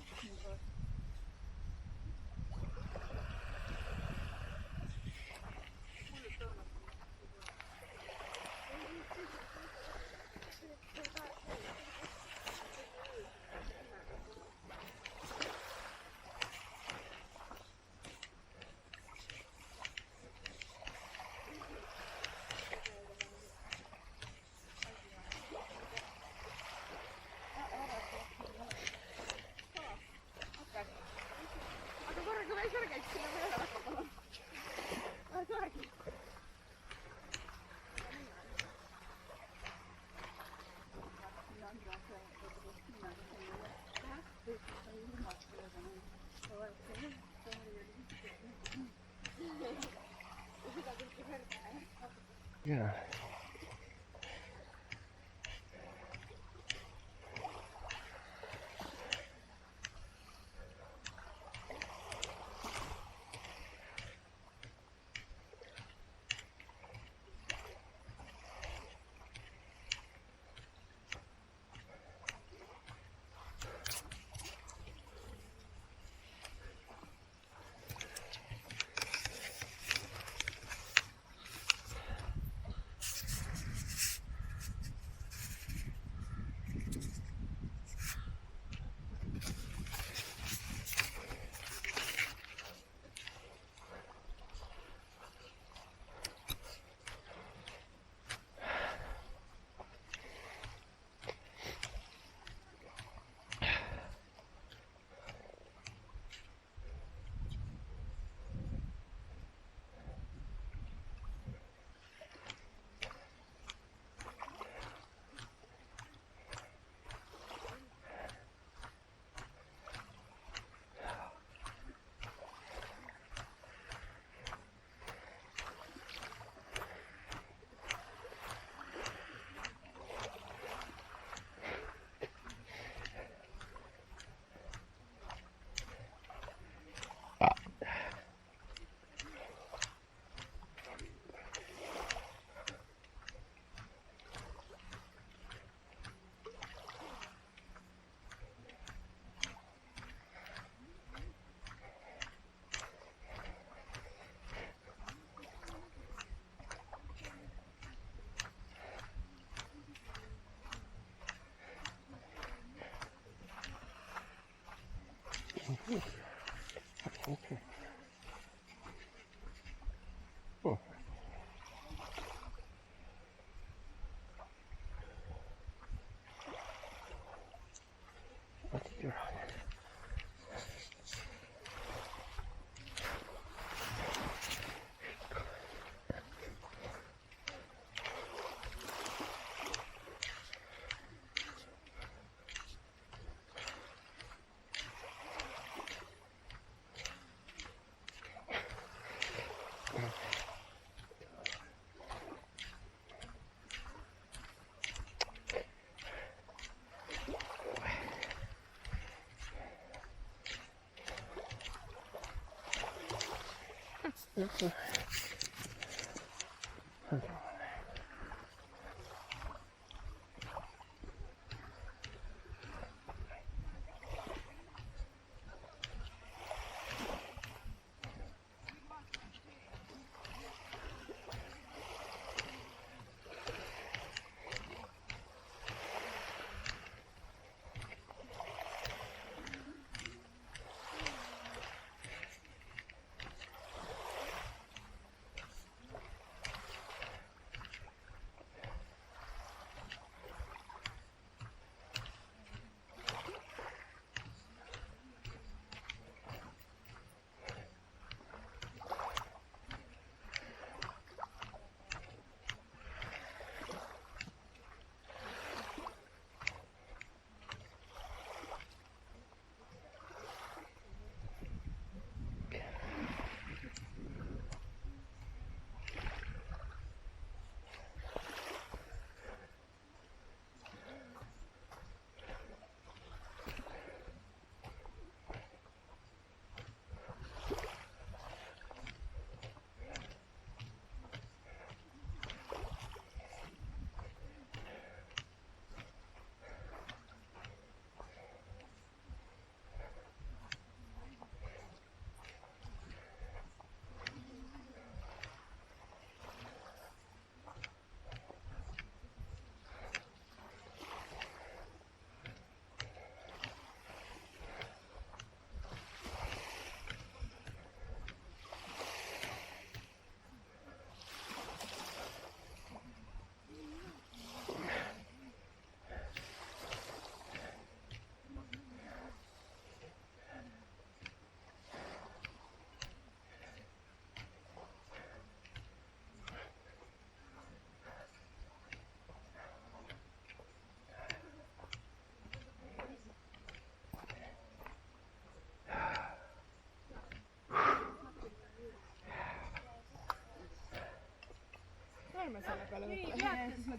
Jaa. Okay. Oh. What's your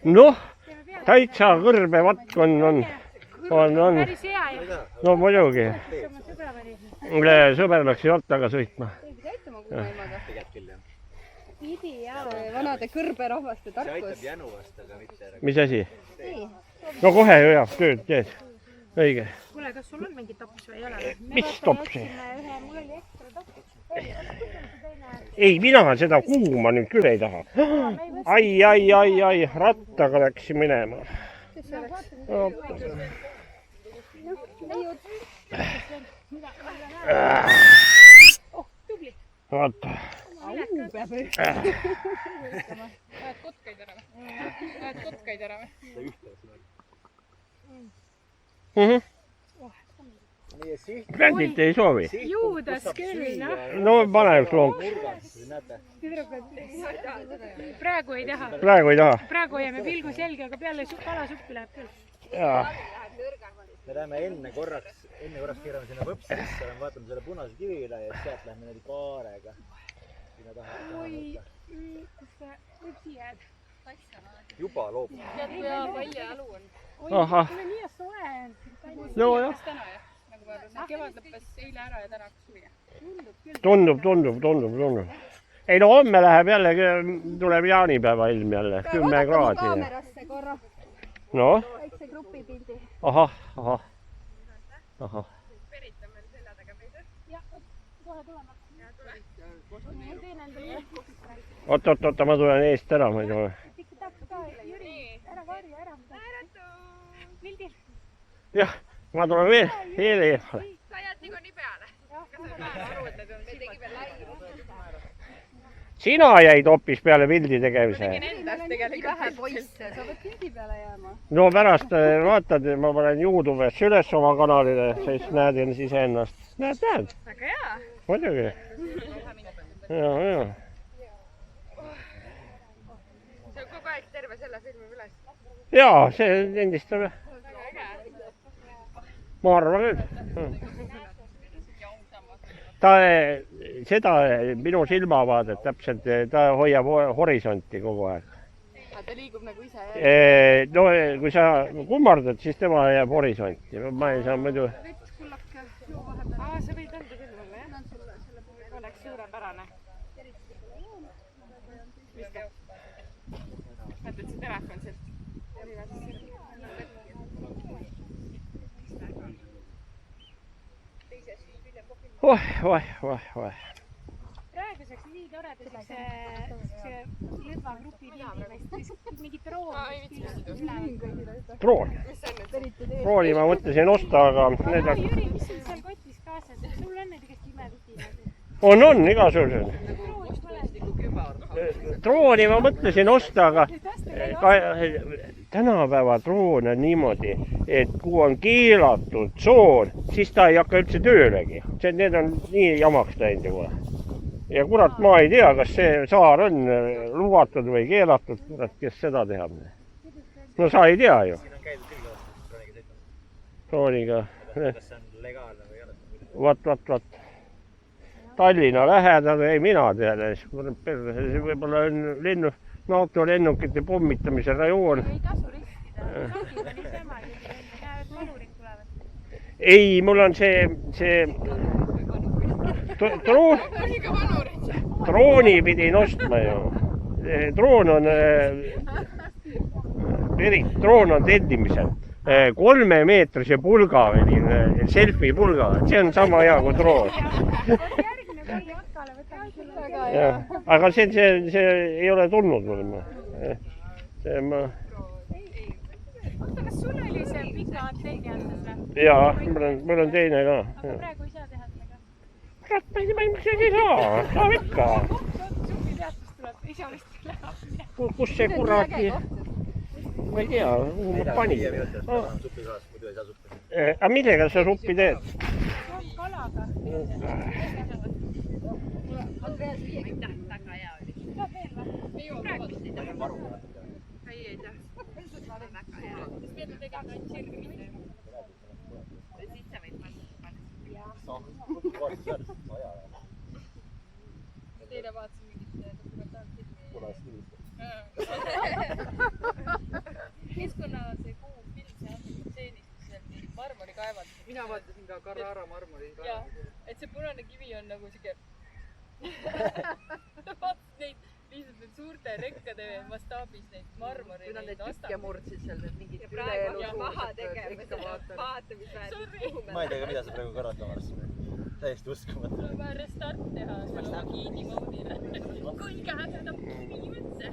noh, täitsa kõrbevatk on. päris hea ju. No muidugi. Sõber läks jaltaga sõitma. Käituma kuuemaga. Tegelikult küll, jah. Pidi ja. Vanade kõrberahvaste See tarkus. aitab jänu vast, aga mitte... Mis asi? No kohe ju jah, tööd teed. Õige. Kuule, kas sul on mingi tops või ei ole? Mis topsi? Mul oli ekstra tops. Ei, mina seda kuuma nüüd küll ei taha. Ai, rattaga läks minema. Vaata. Ajad kotkaid ära või? Brändit ei soovi? Juudas küll, noh. No pane üks loomp. Praegu ei taha. Praegu ei taha. Praegu hoiame pilgu selge, aga peale kalasuppi läheb küll. Jaa. Me läheme enne korraks keerame sinna võpsi sisse, vaatame selle punase kivi üle ja sealt lähme niimoodi kaarega. Oi, kas sa võpsi jääd? Juba loobub. Tead, kui palju jalu on? Ahah. Mul on nii soe. No jah. Täna jah, nagu ma arvan. Kevad lõppes eile ära ja täna hakkas suvi. Tundub. Ei no homme läheb jälle, tuleb jaanipäeva ilm jälle, 10 kraadi. Kaamerasse korra. No? Väikse grupipildi. Ahah. Peritan veel selja taga meid. Jah, kohe tulema. Oot, ma tulen eest ära, ma ei tule. Jüri, ära varju, ära. Pildil. Jah, ma tulen veel eemale. Sa jääd niikuinii peale. Me tegime laiu. Sina jäid hoopis peale pildi tegemise. Endast tegelikult. Vähe poisse, sa pead pildi peale jääma. No pärast vaatad, ma panen YouTube'isse üles oma kanalile, siis näed siis ennast. Näed. Väga hea. Muidugi. Jaa. See on kogu aeg terve selle filmi üles. Jaa, see endistab jah. Ma arvan küll. Seda minu silmavaadet täpselt, ta hoiab horisonti kogu aeg. Ta liigub nagu ise. No kui sa kummardad, siis tema jääb horisonti. Ma ei saa muidu... Vets kullake. Sa võid anda küll mulle, jah? Oleks suurepärane. viska. Võtad see telefon sealt. Oih. praeguseks nii toredaseks see lõdvagrupi pildimist, mingi droon. Drooni ma mõtlesin osta, aga need on... Jüri, mis sul seal kotis kaasas? Sul on need igast imevidinad. On igasugused. Drooni ma mõtlesin osta, aga tänapäeva droon on niimoodi, et kui on keelatud tsoon, siis ta ei hakka üldse töölegi. Need on nii jamaks läinud juba. Ja kurat, ma ei tea, kas see saar on lubatud või keelatud, kurat, kes seda tehab. No sa ei tea ju. Siin on käidud küll drooniga. kas see on legaalne või ei ole? Vat. Tallinna lähedal, ei mina tean, võib-olla on NATO-lennukite pommitamise rajoon. Ei tasu riskida, rakib on nii tema, näevad vanurid tulevad. Ei, mul on see drooni pidin ostma ju. Droon on tellimisel. 3-meetrise pulga või selfie pulga, see on sama hea kui droon. Aga see ei ole tulnud mulle. Oota, kas sul oli see pika antenni antes või? Jaa, mul on teine ka. Aga praegu ei saa teha sellega? Kurat, ma ei saa, saab ikka. Supipeatus tuleb, isa vist läheb. Kus see kuradi? Ma ei tea, kuhu ma panin. Supikaas, muidu ei saa suppi. Aga millega sa suppi teed? Kalaga. Andreas, aitäh, väga hea oli. Tahad veel või? Ei, aitäh. Väga hea. Kas pead tegema ainult sirgi mitte? Siis sa võid panna. Teile vaatasin mingit dokumentaalfilmi. Keskkonna see kuu film, see on stseenis, kus seal marmori kaevandus. Mina vaatasin ka Carrara marmori Jaa, kaevandus. et see punane kivi on nagu siuke vaatasid neid lihtsalt need suurte rekkade mastaabis neid marmori. Kui nad neid tükke murdsid seal, need mingid Praegu on maha tegema seda vaatamisväärset. Ma ei tea ka, mida sa praegu korrata varsti. Täiesti uskumatu. Mul on vaja restart teha selle oma giidi moodile. Kuulge, seda puumi üldse.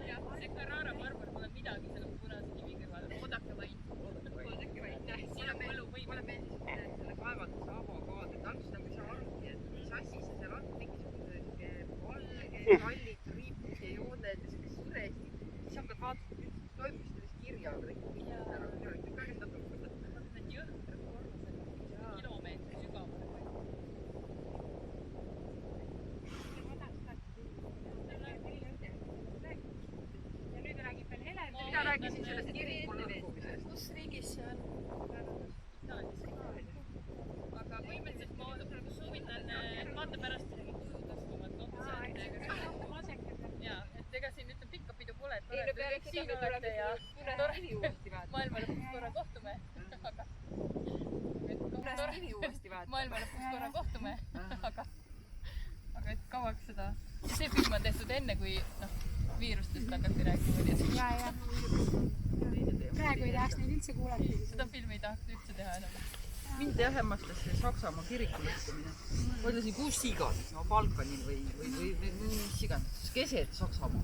Jah, see Carrara marmor pole midagi selle punase kivi kõrval. Oodake vaid. Siin on põllu või mulle meeldis selle kaevanduse avokaad, et alguses nagu ei saa arugi, et mis asi see seal on, mingisugune valge, kallid, riipud ja jooned ja siuke suresti. Siis hakkad vaatama, mis toimub, siis tulles kirja või need jõhkrad korrused kilomeetri sügavale. Ja nüüd räägib veel Helen. mina rääkisin sellest kiriku lõhkumisest. Kus riigis see on? Aga põhimõtteliselt ma praegu soovitan vaata pärast isegi tujutasuvat otsa. Jaa, et ega siin ütleme pikka pidu pole, et tore, et kõik siin olete ja maailma lõpuks korra kohtume. Maailma lõpuks korra kohtume, aga et kauaks seda. See film on tehtud enne, kui viirustest hakati rääkima. Ja. Praegu ei tahaks neid üldse kuulata. Seda filmi ei tahaks üldse teha enam. Mind jah hämmastas see Saksamaa kiriku lõhkumine. Ma ütlesin, kus iganes, no Balkanil või mis iganes, keset Saksamaa.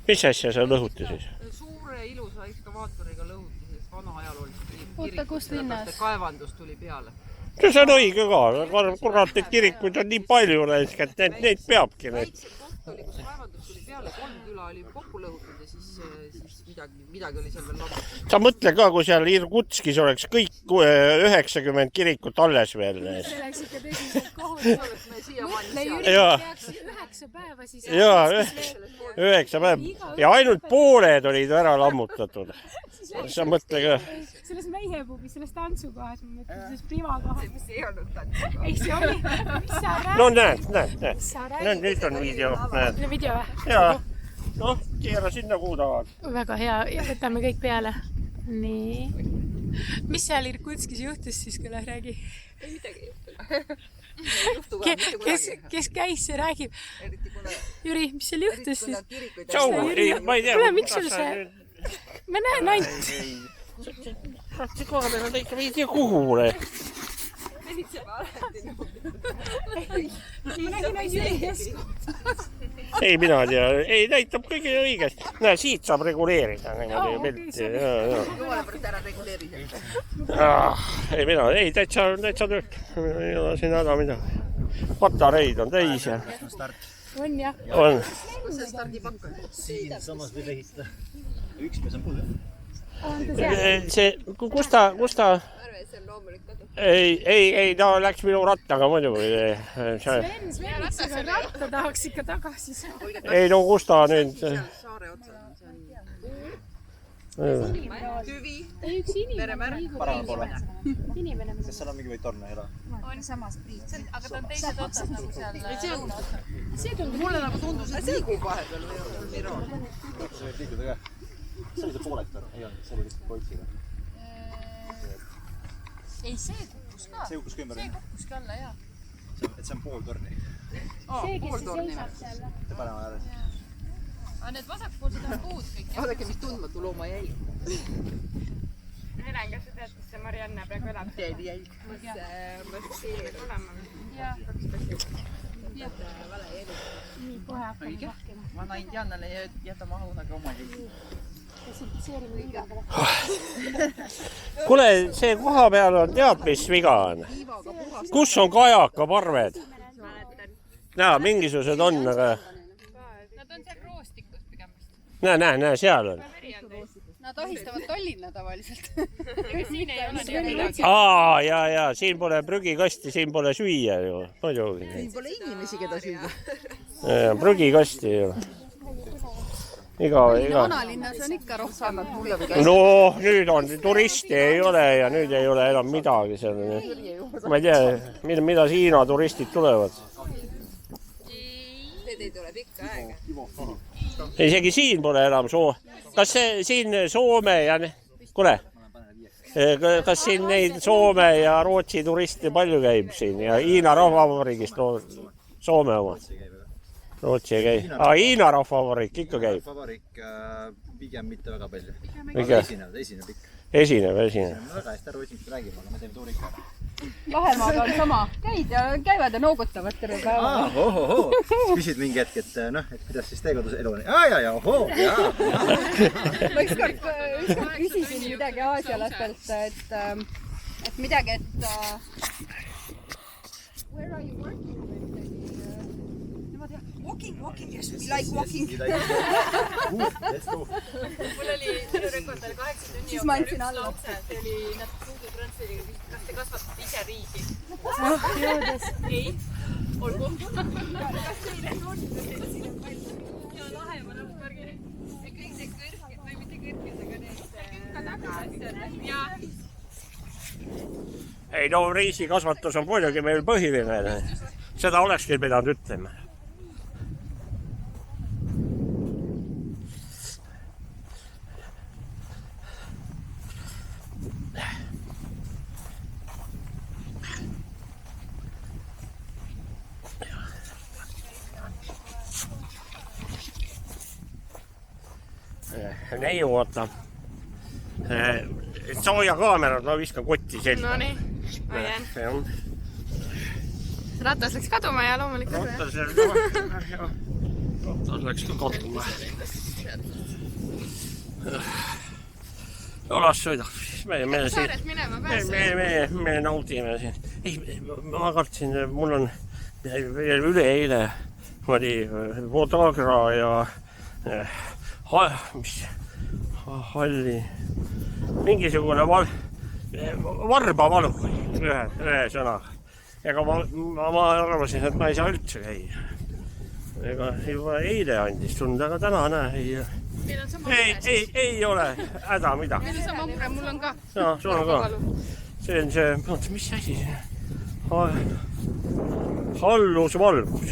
Mis asja sa lõhuti siis? Suure ilusa ekskavaatoriga lõhuti sellest vana ajaloolist Oota, kus linnas? Kaevandus tuli peale. See on õige ka, kurat, et kirikuid on nii palju raisk, et neid peabki. Väikse koht oli, kus kaevandus tuli peale, 3 küla oli kokku lõhutud ja siis midagi oli seal veel lammutatud. Sa mõtle ka, kui seal Irkutskis oleks kõik 90 kirikut alles veel. See oleks ikka tõsiselt kohutav. Mõtle, Jüri peaks 9 päeva siis. Jaa, 9 päeva. Ja ainult pooled olid ära lammutatud. Sa mõtle ka. Selles meie pubis, selles tantsukohas, ma mõtlen, selles priva kohas. Mis ei olnud tantsukohas. Ei, see oli. Mis sa räägid? No näed. Mis sa räägid? Nüüd on video. Video või? Jaa. Noh, keera sinna kuu taha. Väga hea, ja võtame kõik peale. Nii. Mis seal Irkutskis juhtus siis, küll räägi? Ei midagi ei juhtunud. kes käis, see räägib. Jüri, mis seal juhtus siis? ma ei tea. Kuule, miks sul see... Ma näen ainult. See koha peal on ikka, ma ei tea kuhu mulle. Ma nägin ainult Jüri kesku. Ei, mina tea. Ei, näitab kõige õigest. Näe, siit saab reguleerida. Jumala pärast ära reguleerida. Ei, mina, ei, täitsa tööd. Ei ole siin häda midagi. Patareid on täis ja... On jah. On. Kus see stardipakk on? Siin samas võib ehitada. Üks mees on pull, jah? See, kus ta... Arve, see on loomulik kodu. Ei, ta läks minu rattaga muidu. Sven, ratta tahaks ikka tagasi saada. Ei, no kus ta nüüd... Saare otsal. Tüvi. Üks inimene liigub. Parema poole. Inimene. Sest seal on mingi või torne, ei ole? on samas priit. Aga ta on teised otsad nagu seal lõuna otsad. See tundub Mulle nagu tundus, et see kuu vahepeal või on Miro. See võib liikuda ka. See oli see poolektor, ei olnud, see oli lihtsalt poitsiga. Ei, see kukkus ka. See kukkus ka ümber. See kukkuski alla, jaa. Et see on pool torni. see, kes seisab seal. Parema ääres. Aga need vasakpoolsed on puud kõik. Vaadake, mis tundmatu looma jäi. Helen, kas sa tead, kus see Marianne praegu elab? Teed jäi. Nii, kohe hakkame lahkema. Vana indiaanale jätame ahunagi oma jäi. Desinfitseerime liivaga. Kuule, see koha peal on tead, mis viga on? Kus on kajakaparved? Näe, mingisugused on, aga... Nad on seal roostikus pigem vist. Näe, seal on. Nad ahistavad Tallinna tavaliselt. Ega siin ei ole nii midagi. Ja, siin pole prügikasti, siin pole süüa ju. Muidugi. Siin pole inimesi, keda süüa. Prügikasti ju. Iga. Vanalinnas on ikka rohkem mulle või No, nüüd on turisti ei ole ja nüüd ei ole enam midagi seal. Ma ei tea, mida Hiina turistid tulevad. Need ei tule pikka aega. Isegi siin pole enam Kas see siin Soome ja... Kuule, kas siin neid Soome ja Rootsi turiste palju käib siin ja Hiina rahvavabariigist Soome omad? Rootsi ei käi. Hiina rahvavabariik ikka käib. Rahvavabariik pigem mitte väga palju. Esineb ikka. Esineb. Väga hästi aru, otsimisest räägime, aga me teeme tuuri ikka. Lahemaaga on sama. Käivad ja noogutavad terve päeva. Ohohoo. Küsid mingi hetk, et kuidas siis teie kodus elu on? Ja, ohoo, jaa. Ma ükskord küsisin midagi aasialastelt, et midagi, where are you working with? Nemad jah, walking, yes, we like walking. Let's go. Mul oli minu rekordil 8 tunni Siis ma andsin alla. lause. See oli nad Google Translate'iga, kas te kasvatate ise riigi? Jõudes. Ei. Olgu. Kas teile tundub, et siin on palju? Ja lahe, ma nagu märgin. Kõik see kõrged või mitte kõrged, aga need ja Ei no riisikasvatus on muidugi meil põhiline. Seda olekski pidanud ütlema. Neiu, oota. Sooja kaamerad, ma viskan kotti selga. No nii, ma jään. Ratas läks kaduma ja loomulikult. Ratas läks ka kaduma. Las sõidab. Saaret minema pääse. Me naudime siin. Ei, ma kartsin, mul on üleeile Vodagra ja halli mingisugune varbavalu ühe sõnaga. Ega ma arvasin, et ma ei saa üldse käia. Ega juba eile andis tunda, aga täna näe ei ole häda midagi. Meil on sama mure, mul on ka. Jaa, sul on ka. See on see, mis asi see? Hallusvalgus.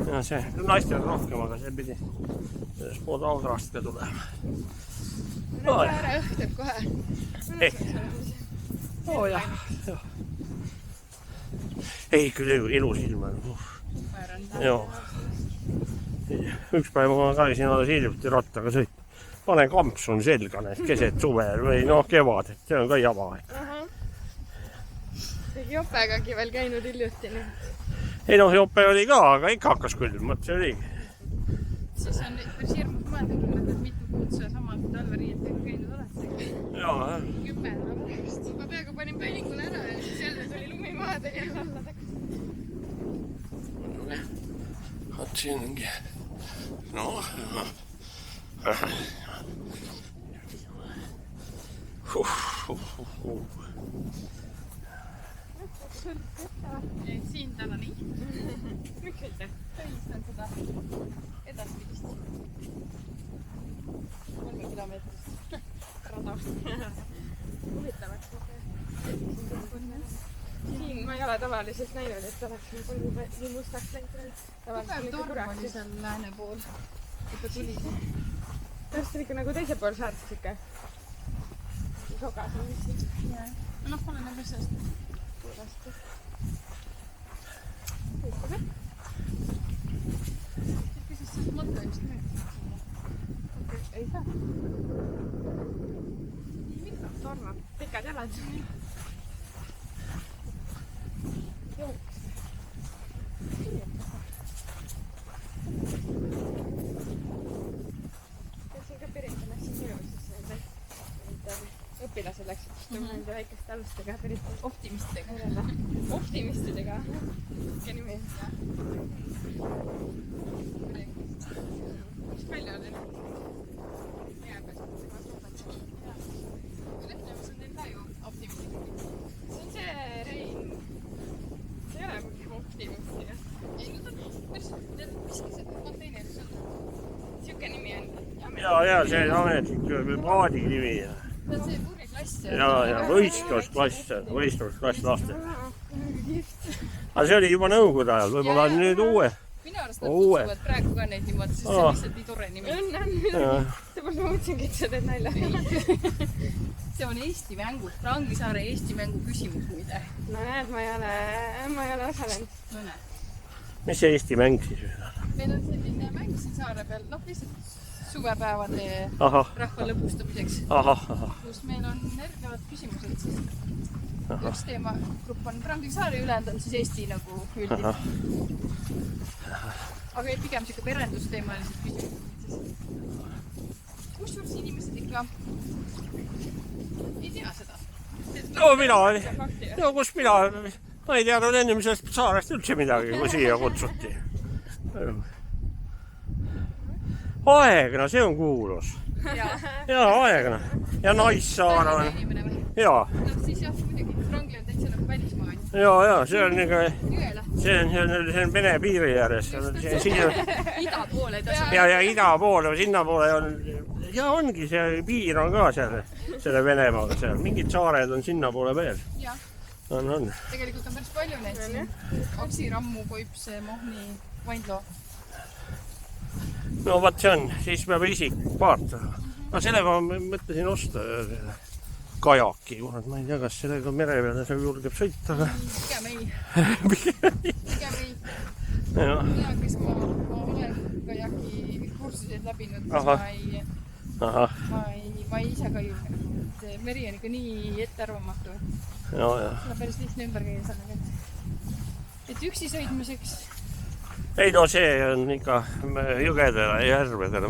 Ja see, naistel on rohkem, aga see pidi Spodagrast ka tulema. Ära õhtub kohe. oo jah. Ei, küll ilus ilma. Joo. Üks päev ma käisin alles hiljuti rattaga sõitma. Pane kampsun selga need keset suve või kevad, et see on ka jaba. Jopegagi veel käinud hiljuti. Ei jope oli ka, aga ikka hakkas külm, see oligi. Siis on päris hirmus mõelda, et mitu kuud sa samalt talveriietega käinud oled. Jaa. 10 päeva pärast. Ma peaaegu panin pööningule ära ja siis jälle tuli lumi maade ja alla tagasi. Vot siin ongi. Siin täna nii. Miks mitte? Tõistan seda edaspidist. 3 kilomeetrist rada. Huvitavaks. Siin ma ei ole tavaliselt näinud, et oleks nii mustaks läinud. Tugev torm oli seal lääne pool. Kui tuli. Tõesti on ikka nagu teise pool saartest ikka. Sogas on mis siin. Pole näeb sellest. Kuulasti. Küsis sellest mõtte just nüüd. Ei saa. Nii mikro tormab. Pikad jalad. Jooks. Käisin ka Piritamas siin ilusesse. Õpilased läksid istuma nende väikeste alustega Piritamas. Optimistidega. Optimistidega. Ikka nimi. Mis palju oli? Leplemas on teil ka ju optimistidega. See on see Rein. See ei ole optimistiga. Ei, need on päris, need viskised konteineris on. Siuke nimi on. Jaa, see on ametlik paadi nimi. See on see purjeklass. Ja võistlusklass lastel. Aga see oli juba nõukogude ajal, võib-olla on nüüd uue. Minu arust nad kutsuvad praegu ka neid niimoodi, sest see on lihtsalt nii tore nimi. Seepärast ma mõtlesingi, et sa teed nalja. See on Eesti mängu, Rangisaare Eesti mängu küsimus muide. No näed, ma ei ole osalenud. No näed. Mis see Eesti mäng siis? Meil on selline mäng siin saare peal, lihtsalt suvepäevade rahva lõbustamiseks, kus meil on erinevad küsimused siis. Üks teemagrupp on Rangisaare, ülejäänud on siis Eesti nagu üldine. Aga pigem siuke perendusteemalised küsimused siis. Kusjuures inimesed ikka ei tea seda. Kus mina ei teadnud ennem sellest saarest üldse midagi, kui siia kutsuti. Aegna, see on kuulus. Jaa, Aegna. Ja Naissaar on. Jaa. No siis jah, muidugi, Rangli on täitsa nagu välismaa. Jaa, see on niisugune, Jõela. see on Vene piiri ääres. Ida poole tasub. Ja ida poole, sinna poole on, ja ongi, see piir on ka seal, selle Venemaaga seal. Mingid saared on sinna poole veel. Jah. On. Tegelikult on päris palju neid siin. Oksi, Rammu, Koipse, Mohni, Vaindloo. No vaat see on, siis peab isik vaata. No sellega ma mõtlesin osta kajaki. Ma ei tea, kas sellega mere peale see julgeb sõita. Pigem ei. Ja. Mina, kes ma olen kajaki kursused läbinud, siis ma ise ka julgen. Meri on ikka nii ettearvamatu. Ja. Seda päris lihtne ümber käia sellega. Et üksi sõidmiseks. Ei no see on ikka jõgedele ja järvedele.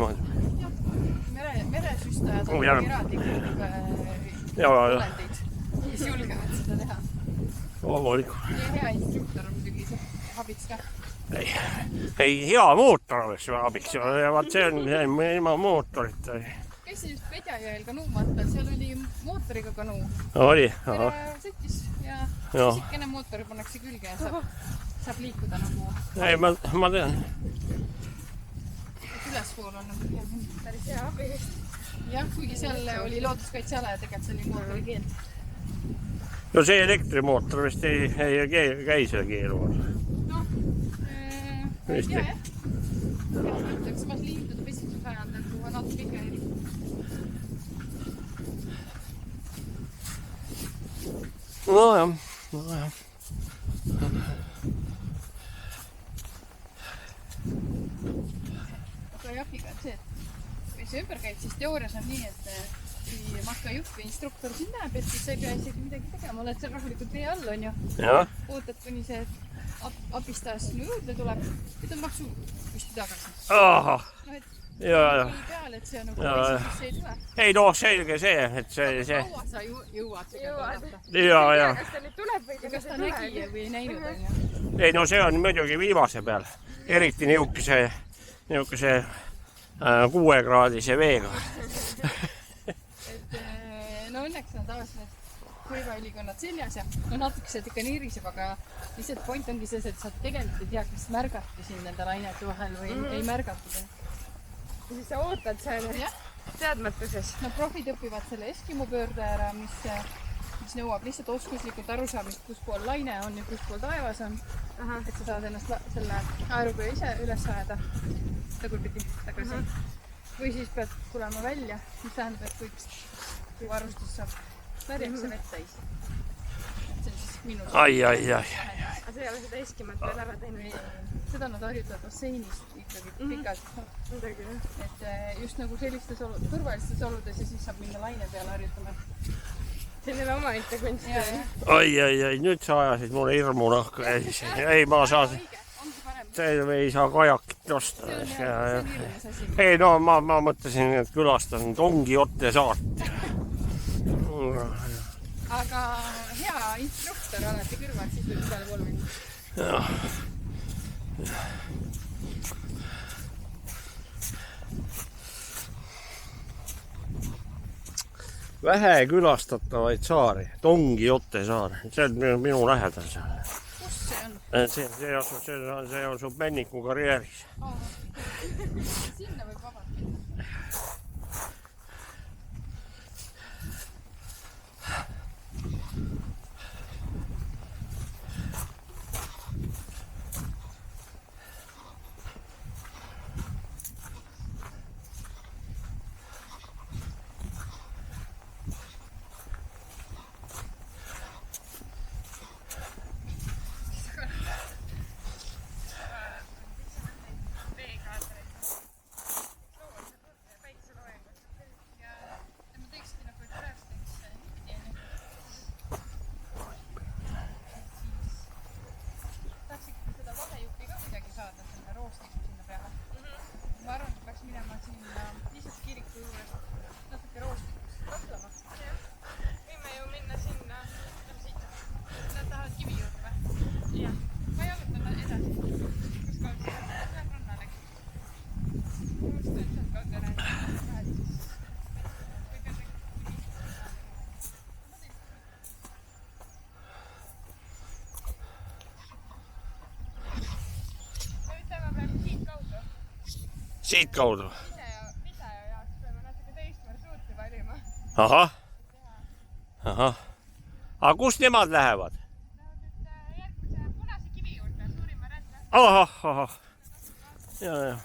Meresüstajad on erandlikult olendeid, kes julgevad seda teha. Loomulikult. Ja hea instruktor on muidugi abiks ka. Ei, hea mootor oleks abiks. Ja vaat see on ilma mootorit. Käisin just Pedjajõel kanuumaatpel, seal oli mootoriga kanuu. Oli? Sõttis ja isikene mootori pannakse külge ja saab liikuda nagu. Ei, ma tean. Ülespool on nagu päris hea abi. Jah, kuigi seal oli looduskaitseala ja tegelikult see oli mootori keeld. No see elektrimootor vist ei käi selle keelu all. Noh, ma ei tea jah. Ütleks, ma liituda pesituse ajal nagu natuke ikka eri. nojah, nojah. aga jahiga on see, et kui sa ümber käid, siis teoorias on nii, et kui matkajuht või instruktor sind näeb, et siis sa ei pea isegi midagi tegema, oled seal rahulikult vee all, on ju. Jah. Ootad, kuni see abistaja sinu juurde tuleb, võtad maksu püsti tagasi. Ahah. No et Ja. peal, et see on nagu Ja. esimesse ei tule. Ei no selge see, et see... Kaua sa jõuad seda vaadata? Ja. kas ta nüüd tuleb või Kas ta nägi või ei näinud, on ju? Ei no see on muidugi viimase peal. Eriti niisuguse 6-kraadise veega. Et no õnneks on tavaliselt kuivaülikonnad seljas ja no natuke sealt ikka niiriseb, aga lihtsalt point ongi selles, et sa tegelikult ei tea, kas märgati sind nende lainete vahel või ei märgatud. Ja siis sa ootad seal teadmatuses. No profid õpivad selle Eskimo pöörde ära, mis nõuab lihtsalt oskuslikult arusaamist, kus pool laine on ja kus pool taevas on. Et sa saad ennast selle aeruga ise üles ajada tagurpidi tagasi. Või siis pead tulema välja, mis tähendab, et kui varustus saab märjakse vett täis. See on siis minu Ai. Aga sa ei ole seda Eskimat veel ära teinud? Seda nad harjutavad basseinis ikkagi pikalt. Et just nagu sellistes turvalistes oludes ja siis saab minna laine peale harjutama. See on jälle omaette kunst. Ai, nüüd sa ajasid mulle hirmu nahka. Ei, ma saan... ei saa kajakit osta. Ei no ma mõtlesin, et külastan Tongi-Otte saart. Aga hea instruktor alati kõrval, siis võib peale 3 minutit. Jah. Vähe külastatavaid saari, Tongi-Otte saar, see on minu lähedal seal. Kus see on? See on su Männiku karjääris. Sinna võib vabalt minna. Siit kaudu. Video jaoks peame natuke teist maršruuti valima. Ahah. Aga kus nemad lähevad? Järgmise punase kivi juurde, suurima rände. Ahah. Ja.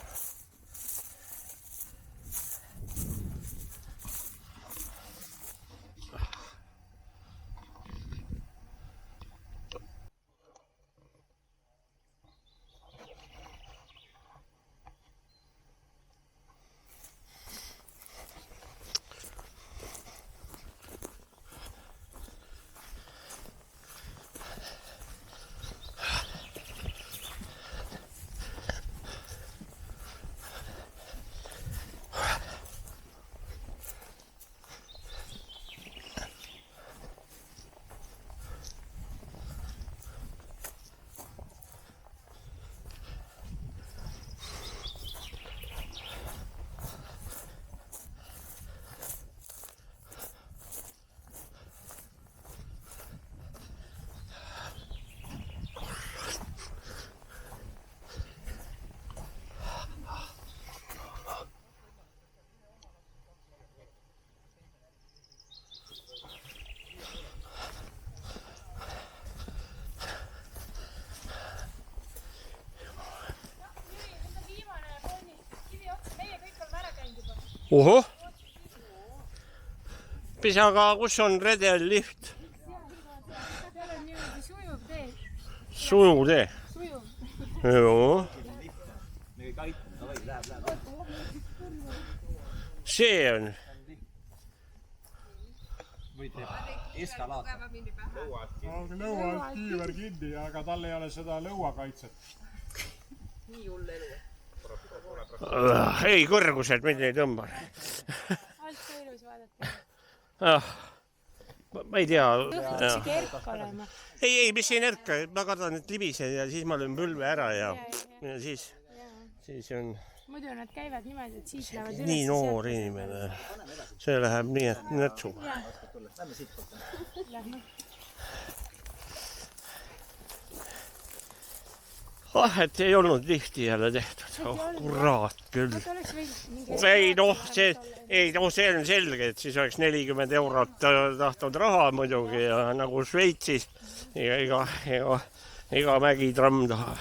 Ohoh. Aga kus on redel lift? sujuv tee. sujuv. Joo. See on. Lõua alt kiiver kinni, aga tal ei ole seda lõuakaitset. Nii hull elu. Ei, kõrguselt mind ei tõmba. Alt ilus vaadata. Ma ei tea. Õhtuks kerk olema. Ei, mis ei närka. Ma kardan, et libisen ja siis ma löön põlve ära ja siis on muidu nad käivad niimoodi, et siis lähevad üles. nii noor inimene. See läheb nii, et nätsu. Et ei olnud tihti jälle tehtud. Kurat küll. Ei noh, see on selge, et siis oleks 40 eurot tahtnud raha muidugi ja nagu Šveitsis iga mägitramm tahab.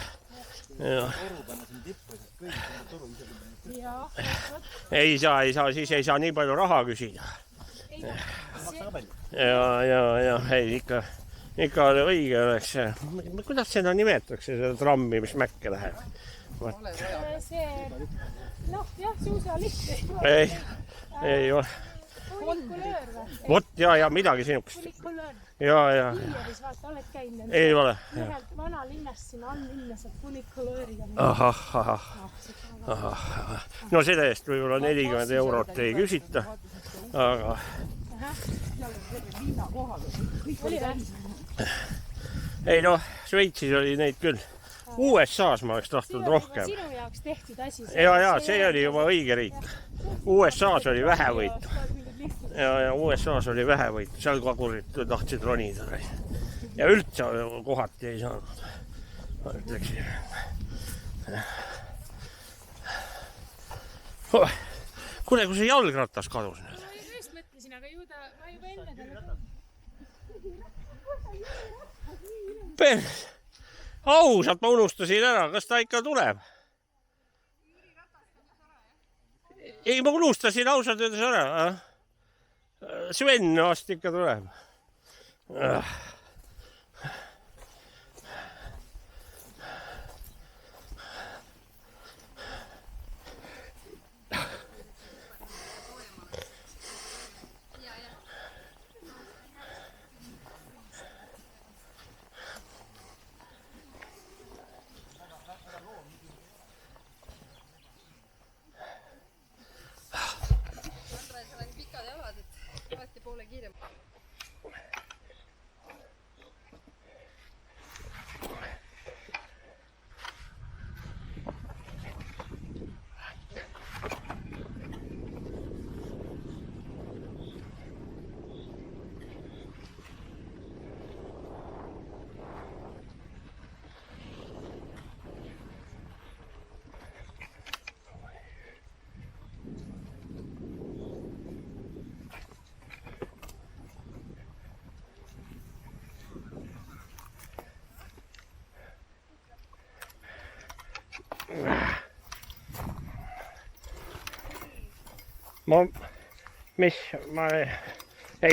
Ei saa, siis ei saa nii palju raha küsida. Ja, ei ikka õige oleks see. Kuidas seda nimetatakse, seda trammi, mis mäkke läheb? See, noh jah, suusaliht. Ei ole. Funikulöör või? Vot ja midagi sinukest. Funikulöör. Ja. Hiieris vaata, oled käinud. Ei ole. Ühelt vanalinnast sinna all minna saab funikulööriga. Ahah. No seda eest võib-olla 40 eurot ei küsita, aga ei noh, Šveitsis oli neid küll. USA-s ma oleks tahtnud rohkem. Sinu jaoks tehtud asi. Ja, see oli juba õige riik. USA-s oli vähevõitu. Ja USA-s oli vähevõitu. Seal kagurid tahtsid ronida. Ja üldse kohati ei saanud. Ma ütleksin. Kuule, kui see jalgratas kadus nüüd? Ma just mõtlesin, aga ju ta, ma juba enne talle. Ausalt ma unustasin ära, kas ta ikka tuleb? Ei, ma unustasin ausalt öeldes ära. Sven vast ikka tuleb.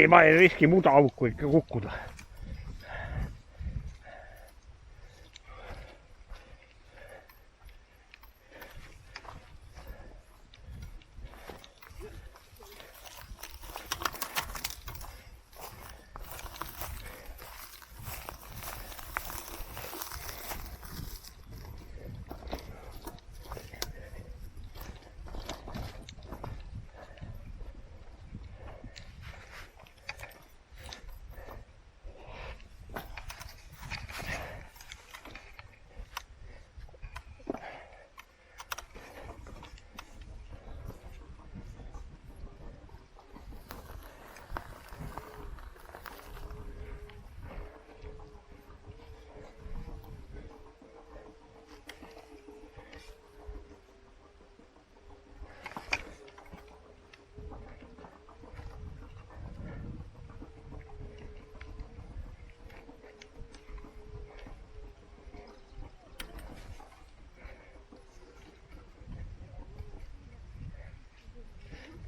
Ma ei riski mudaauku ikka kukkuda.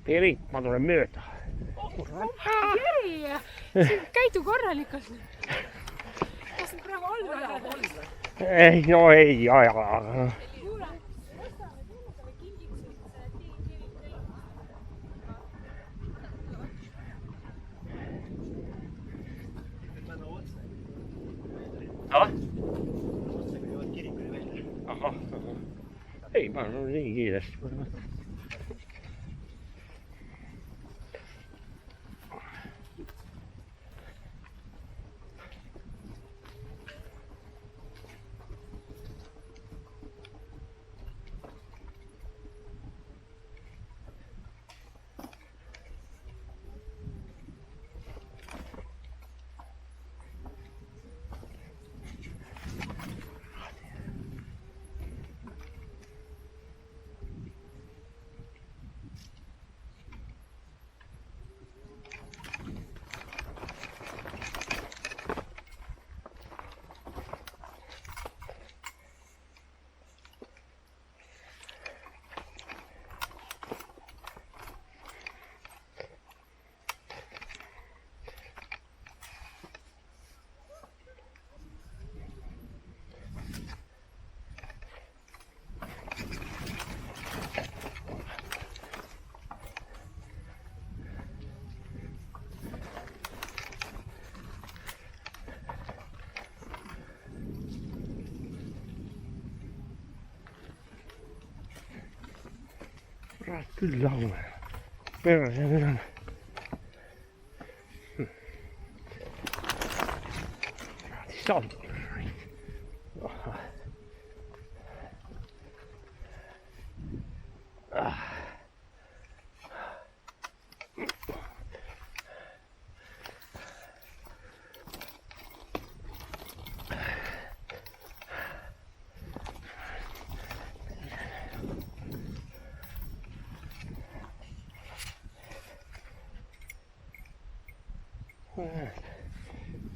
Erik, ma tulen mööda. Jeri, käidu korralikult. Kas praegu all? ei, no ei aja. kuule, ostame teile talle kingiks selle tee. Ah? Ahah, ei, ma olen nii kiiresti. Kurat küll laulu. Perse nüüd on. Salt.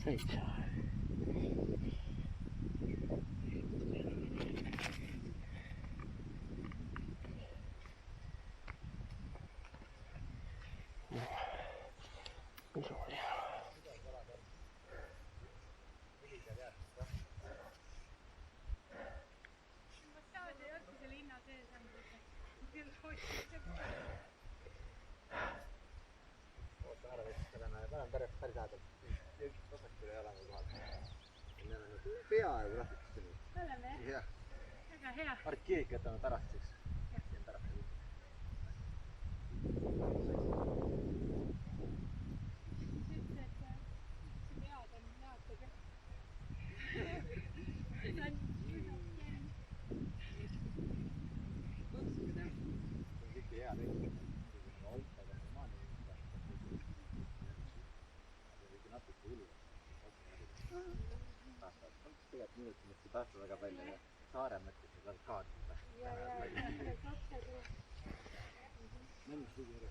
Täitsa. päris lähedalt. Üks vasakul ei ole kohal. Me oleme peaaegu lahti. Oleme jah? Jah. Väga hea. Mart Kirik jätame pärast siis. Tegelikult minult mõtlesin päästa väga palju ja Saare mõtlesin väga kaardida. Mõnus lugu oli.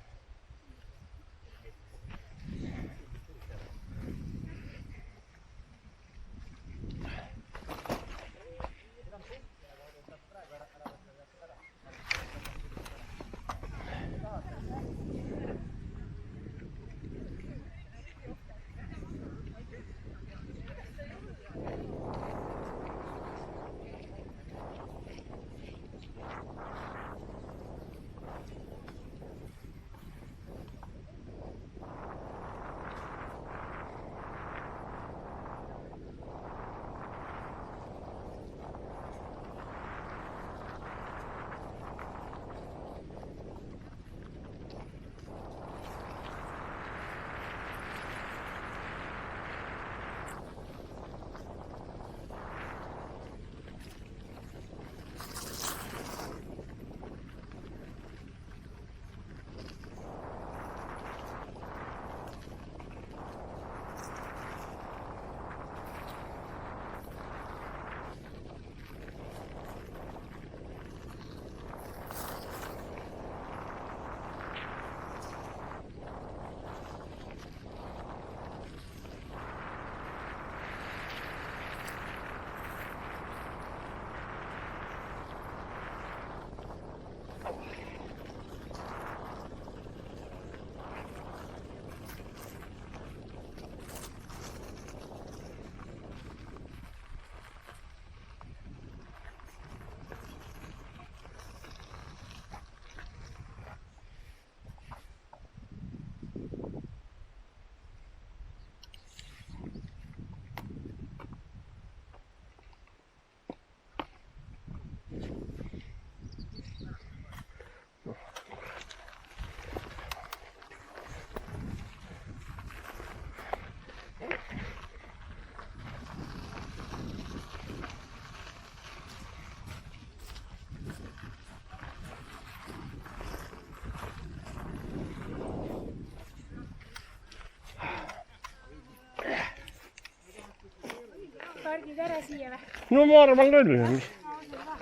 nüüd ära siia või? no ma arvan küll.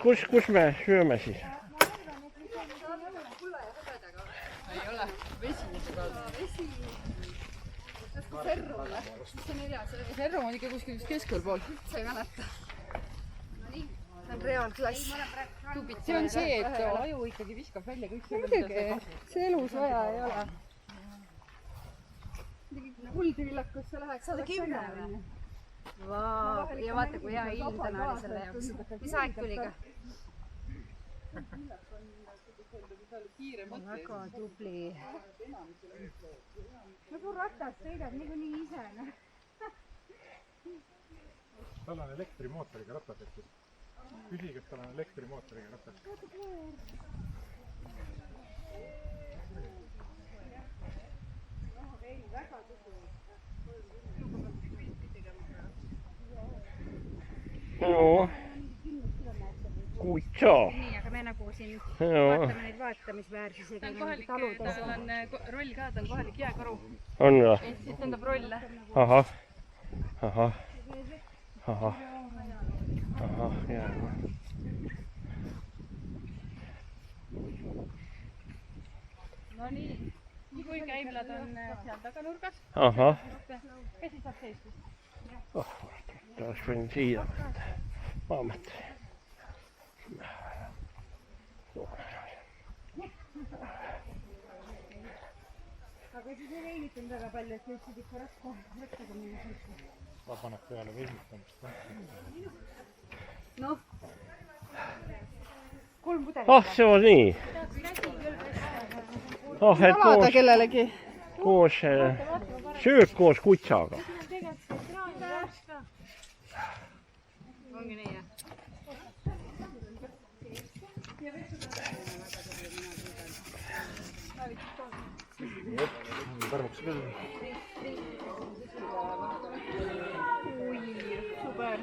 Kus me sööme siis? ei ole, vesinisega. Ferrum on ikka kuskil keskel pool. üldse ei mäleta. Nonii, see on reaalklass. See on see, et aju ikkagi viskab välja kõik selle, muidugi, see elus vaja ei ole. Kuldvillakusse läheks 110 või? Vau, ja vaata, kui hea ilm täna oli selle jaoks. Mis aeg tuli ka? Väga tubli. Nagu ratas sõidab niikuinii ise. tal on elektrimootoriga ratas, et küsi, kas tal on elektrimootoriga ratas. no kutsa. Nii, aga me nagu siin vaatame neid vaatamisväärsusega. Ta on kohalik, tal on roll ka, ta on kohalik jääkaru. On või? Ehk siis tähendab rolle. Ahah, jaa. No nii, kui käimlad on seal taganurgas. Ahah. Käsi saab seistud. Oh, ta oleks võinud siia võtta. Ma mõtlen. Aga siis ei veinitud väga palju, et jõudsid ikka rattaga minna. Ta paneb peale veinitamist. Noh. 3 pudelit. Ah, see on nii. Ah, et kellelegi. koos sööb koos kutsaga. Ongi nii, jah? Tarmuks küll. Ui, super.